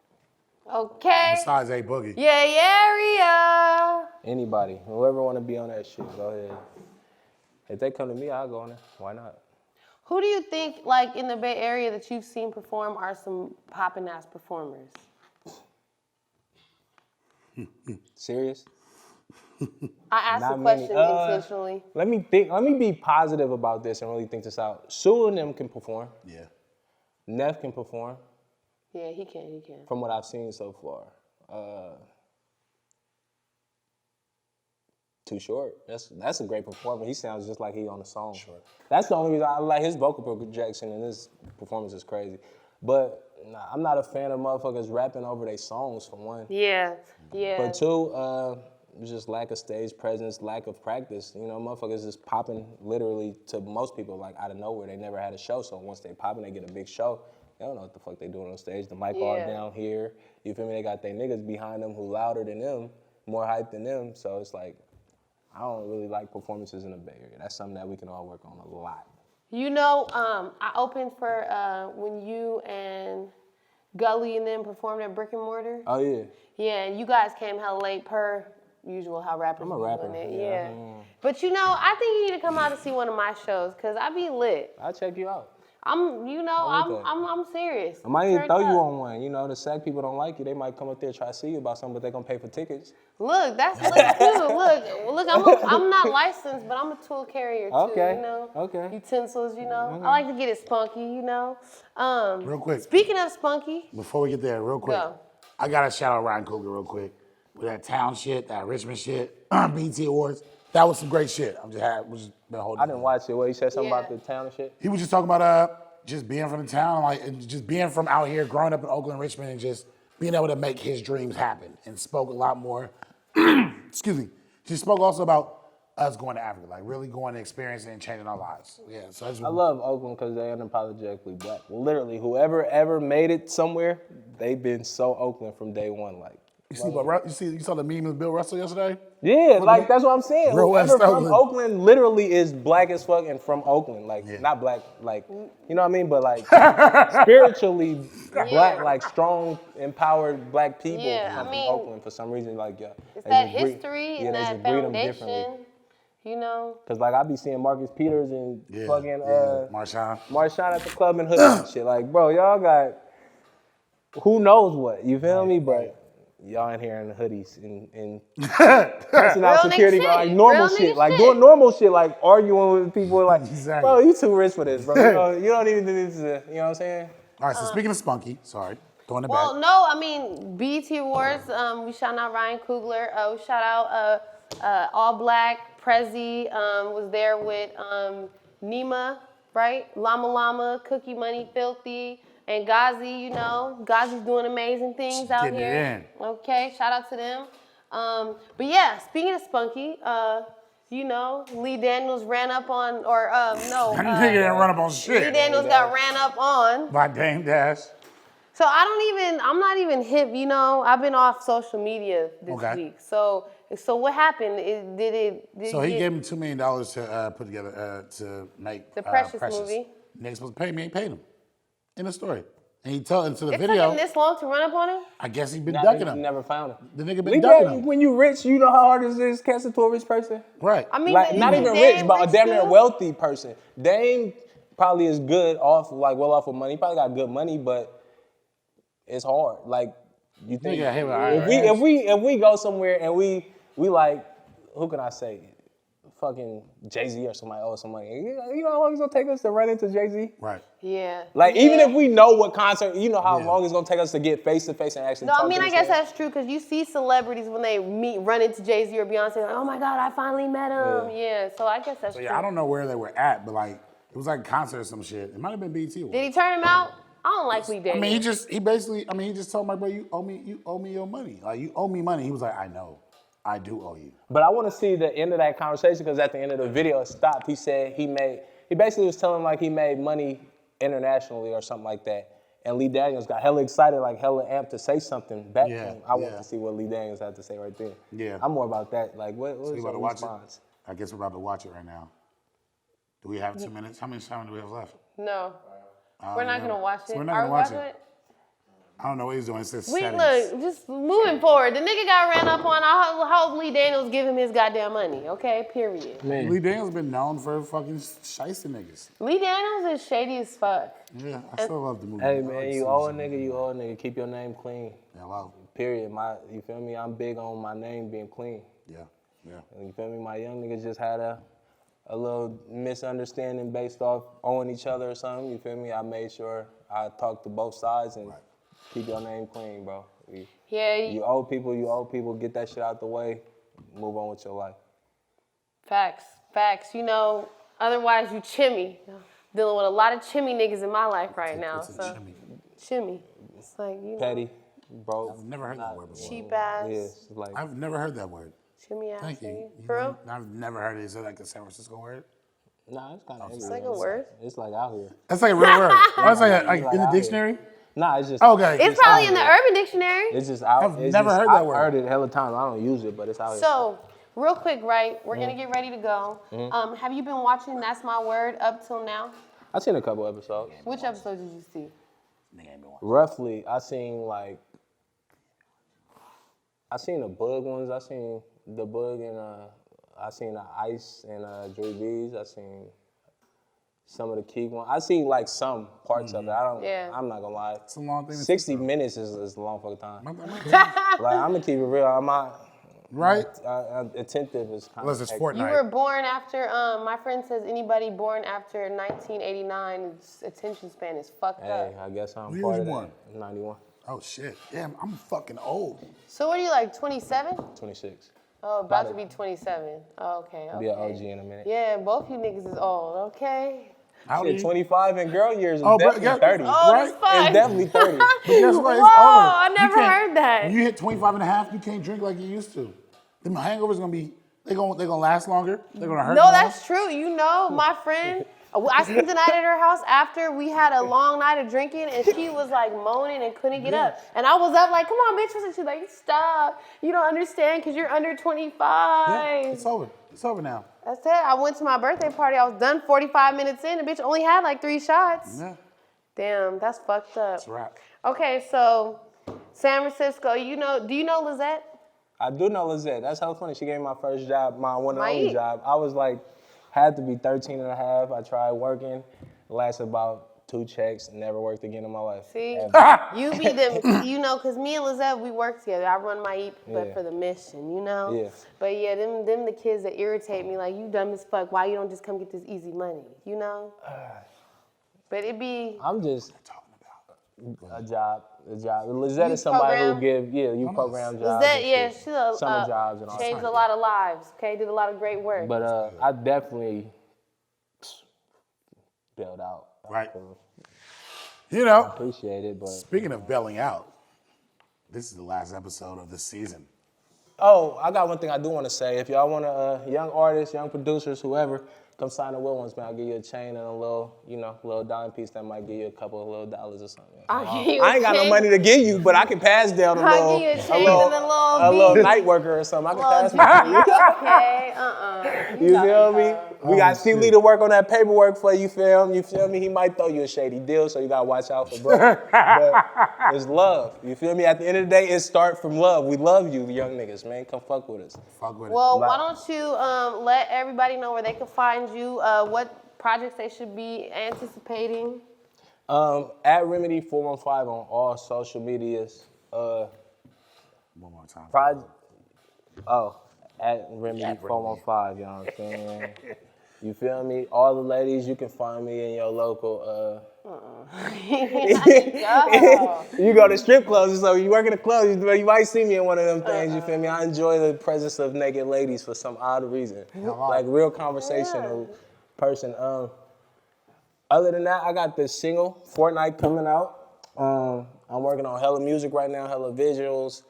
Okay. Besides A Boogie. Yeah, area. Anybody. Whoever want to be on that shit, go ahead. If they come to me, I'll go on there. Why not? Who do you think, like, in the Bay Area that you've seen perform are some poppin' ass performers? Serious? I asked the Not many. question intentionally. Let me think. Let me be positive about this and really think this out. Sue and them can perform. Yeah. Neff can perform. Yeah, he can. From what I've seen so far. Too Short. That's a great performer. He sounds just like he on the song. Sure. That's the only reason I like his vocal projection, and his performance is crazy. But nah, I'm not a fan of motherfuckers rapping over their songs, for one. Yeah. But two, just lack of stage presence, lack of practice. You know, motherfuckers is popping literally to most people like out of nowhere. They never had a show, so once they popping, they get a big show. They don't know what the fuck they doing on stage. The mic all down here. You feel me? They got their niggas behind them who louder than them, more hype than them. So it's like, I don't really like performances in the Bay Area. That's something that we can all work on a lot. You know, I opened for when you and Gully and them performed at Brick and Mortar. Oh, yeah. Yeah, and you guys came hella late per usual how rappers I'm a be rapper. doing it. Yeah. But you know, I think you need to come out to see one of my shows because I be lit. I'll check you out. I'm serious. I might even Turned throw you up. on one. You know, the SAC people don't like you. They might come up there and try to see you about something, but they're going to pay for tickets. Look, that's lit too. Look, I'm not licensed, but I'm a tool carrier too, Okay. you know? Okay. Utensils, you know? I like to get it spunky, you know? Real quick. Speaking of spunky. Before we get there, real quick. Go. I got to shout out Ryan Coogler real quick. With that town shit, that Richmond shit, BT Awards. That was some great shit. Been holding. I didn't watch it. What, you said something about Yeah. the town and shit? He was just talking about just being from the town, like, and just being from out here, growing up in Oakland, Richmond, and just being able to make his dreams happen. And spoke a lot more. Excuse me. She spoke also about us going to Africa, like really going and experiencing and changing our lives. Yeah. So I love Oakland because they're unapologetically black. Literally, whoever ever made it somewhere, they've been so Oakland from day one. Like, you saw the meme of Bill Russell yesterday? yeah, like that's what I'm saying. Real Whoever West from Oakland. Oakland literally is black as fuck and from Oakland. Like, not black, like, you know what I mean? But like, spiritually black, like strong, empowered black people come from Oakland for some reason. Like, yeah. It's that history and they that just breed them foundation, differently. you know? Cause like I be seeing Marcus Peters and fucking Marshawn at the club and hood and shit. Like, bro, y'all got who knows what, you feel me? But y'all in here in the hoodies and passing out Real security, nigga like shit. normal Real shit, nigga like shit. doing normal shit, like arguing with people, like, Exactly. bro, you too rich for this, bro. You don't even do this, you know what I'm saying? All right, so speaking of Spunky, sorry, throwing it Well, back. no, I mean, BET Awards, we shout out Ryan Coogler. We shout out All Black, Prezi was there with Nima, right? Llama Llama, Cookie Money, Filthy, and Ghazi, you know. Ghazi's doing amazing things out Getting it here. in. Okay, shout out to them. But yeah, speaking of Spunky, you know, Lee Daniels ran up on, or no. That nigga didn't run up on Lee shit. Daniels got ran up on. By Dame Dash. So I'm not even hip, you know. I've been off social media this week. So what happened? So he gave him $2 million to put together to make The Precious movie. Niggas supposed to pay me, ain't paid him. In the story. And he told into the It video. took him this long to run up on him? I guess he been ducking him. Never found him. The nigga been ducking him. When you rich, you know how hard it is to catch a rich person? Right. I mean, Like, not even Dame rich, but a damn near too? wealthy person. Dame probably is good off, like well off of money. He probably got good money, but it's hard. Like, you think Nigga, him, if we go somewhere and we like, who can I say? Fucking Jay-Z or somebody owes some money. You know how long it's gonna take us to run into Jay-Z? Right. Yeah. Like, even if we know what concert, you know how long it's gonna take us to get face to face and actually No, talk I mean, to I this guess man? that's true because you see celebrities when they run into Jay-Z or Beyonce, like, oh my God, I finally met him. Yeah, so I guess that's So true. yeah, I don't know where they were at, but like it was like a concert or some shit. It might have been BT. Did he turn him out? I don't like Lee Daniels. I mean, he just told my bro, you owe me your money. Like you owe me money. He was like, I know, I do owe you. But I want to see the end of that conversation because at the end of the video, it stopped. He said he basically was telling like he made money internationally or something like that. And Lee Daniels got hella excited, like hella amped to say something back to him. I want to see what Lee Daniels had to say right there. Yeah. I'm more about that. Like, what So is you about the to watch response? it? I guess we're about to watch it right now. Do we have 2 minutes? How much time do we have left? No. We're not going to watch it. So we're not Are gonna we watch watching it. I don't know what he's doing. It says We settings. look, just moving forward. The nigga got ran up on. I hope Lee Daniels give him his goddamn money. Okay, period. Man. Lee Daniels been known for fucking shiesty niggas. Lee Daniels is shady as fuck. Yeah, I still love the movie. Hey I man, like you seeing owe a some nigga, of you it. owe a nigga. Keep your name clean. Yeah, wow. Period. You feel me? I'm big on my name being clean. Yeah, yeah. You feel me? My young niggas just had a little misunderstanding based off owing each other or something. You feel me? I made sure I talked to both sides and keep your name clean, bro. Yeah. You owe people. Get that shit out the way. Move on with your life. Facts. You know, otherwise you chimmy. Dealing with a lot of chimmy niggas in my life right now. What's a So chimmy? chimmy. It's like, you know, Petty, bro. I've never heard that word before. cheap ass, Yeah, it's like I've never heard that word. chimmy ass. Thank you. nigga. You For know, real? I've never heard it. Is it like a San Francisco word? nah, it's kind of It's like a word. It's like out here. That's like a real word. Oh, it's like in the out here. dictionary? Nah, it's just Okay. It's probably in the Urban Dictionary. It's just out. I've it's never just, heard that I've word. heard it hella times. I don't use it, but it's out here. So, real quick, right? We're Mm. gonna get ready to go. Have you been watching That's My Word up till now? I've seen a couple episodes. Which episode did you see? Nigga ain't been watching. Roughly, I seen the bug ones. I seen the bug and I seen the ice and Dre V's. I seen some of the key ones. I seen like some parts of it. Yeah. I'm not gonna lie. It's a long thing. to 60 minutes is a long fucking time. see. Like I'm gonna keep it real. Right? Attentive is kind Unless it's of. Fortnite. You were born after, my friend says anybody born after 1989's attention span is fucked Hey, up. I guess I'm When part you of was that. 91, Oh shit. Damn, I'm fucking old. So what are you like, 27? 26. Oh, about to be 27. Oh, okay. Be an OG in a minute. Yeah, both you niggas is old, okay? How old are Shit, you? 25 in girl years is Oh, bro, definitely yeah. 30. Oh, Right? that's fine. It's definitely 30. But guess what? It's Whoa, over. I You never can't- heard that. When you hit 25 and a half, you can't drink like you used to. Them hangovers gonna be, they gonna last longer. They're gonna hurt No, more. that's true. You know, my friend, I spent the night at her house after we had a long night of drinking, and she was like moaning and couldn't get up. And I was up like, come on, bitch. And she's like, stop. You don't understand because you're under 25. Yeah, it's over. It's over now. That's it. I went to my birthday party. I was done 45 minutes in. The bitch only had like 3 shots. Yeah, Damn, that's fucked up. it's a wrap. Okay, so San Francisco, do you know Lizette? I do know Lizette. That's how funny. She gave me my first job, my one and My only E. job. I was like, had to be 13 and a half. I tried working. Lasted about 2 checks. Never worked again in my life. See, Ever. you be them, because me and Lizette, we work together. I run my EAP, but Yeah. for the mission, you know? Yeah. But yeah, them the kids that irritate me, like, you dumb as fuck. Why you don't just come get this easy money, you know? But it be, I'm just Talking about. a job. Lizette You is somebody program? who give, you program jobs. Lizette, and yeah, shit. she's a, Summer jobs and all changed that. a lot of lives, okay? Did a lot of great work. But I definitely bailed out. Right. You know, Appreciate it, but. speaking of bailing out, this is the last episode of this season. Oh, I got one thing I do want to say. If y'all want to, young artists, young producers, whoever, come sign the Will ones, man. I'll give you a chain and a little, little dime piece that might give you a couple of little dollars or something. I'll give you I ain't a got no chain. money to give you, but I can pass down I'll give you a chain and a little beat. night worker or something. I can Well, pass you. okay, You feel me? We got Steve Lee to work on that paperwork for you, fam. You feel me? He might throw you a shady deal, so you gotta watch out for bro. But it's love. You feel me? At the end of the day, it start from love. We love you, young niggas, man. Come fuck with us. Fuck with Well, why don't you let everybody know where they can find you, what projects they should be anticipating? At Remedy 415 on all social medias. it. One more time. At Remedy 415, you know what I'm saying? You feel me? All the ladies, you can find me in your local. You go to strip clubs or something. You work in a club, you might see me in one of them things. You feel me? I enjoy the presence of naked ladies for some odd reason, like real conversational person. Other than that, I got this single Fortnite coming out. I'm working on hella music right now, hella visuals.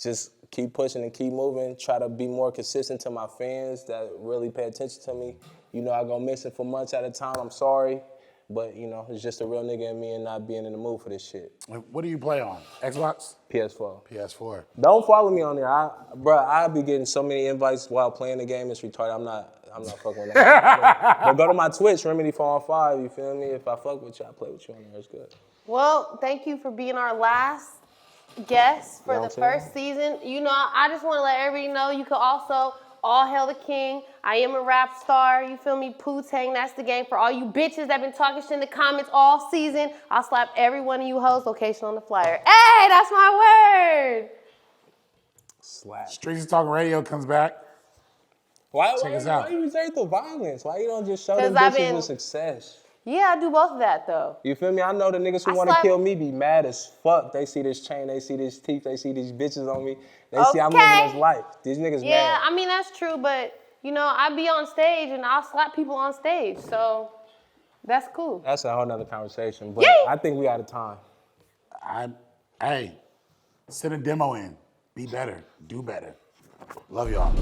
Just keep pushing and keep moving. Try to be more consistent to my fans that really pay attention to me. I go missing for months at a time. I'm sorry. But, it's just a real nigga in me and not being in the mood for this shit. What do you play on? Xbox? PS4. PS4. Don't follow me on there. I be getting so many invites while playing the game. It's retarded. I'm not fucking with that. But go to my Twitch, Remedy415. You feel me? If I fuck with you, I play with you on there. It's good. Well, thank you for being our last guest for You know the what I'm saying? first season. You know, I just want to let everybody know you can also all hail the king. I am a rap star. You feel me? Poo-Tang, that's the game. For all you bitches that been talking shit in the comments all season, I'll slap every one of you hoes location on the flyer. Hey, that's my word. Slap. Streets is Talking Radio comes back. Why us out. you resort to violence? Why you don't just show 'Cause them I've bitches been- with success? Yeah, I do both of that though. You feel me? I know the niggas who I want to slap- kill me be mad as fuck. They see this chain, they see this teeth, they see these bitches on me. They see I'm Okay. living this life. These niggas Yeah, mad. I mean, that's true, but, you know, I be on stage and I'll slap people on stage, so that's cool. That's a whole nother conversation. But Yay! I think we out of time. Hey, send a demo in. Be better. Do better. Love y'all.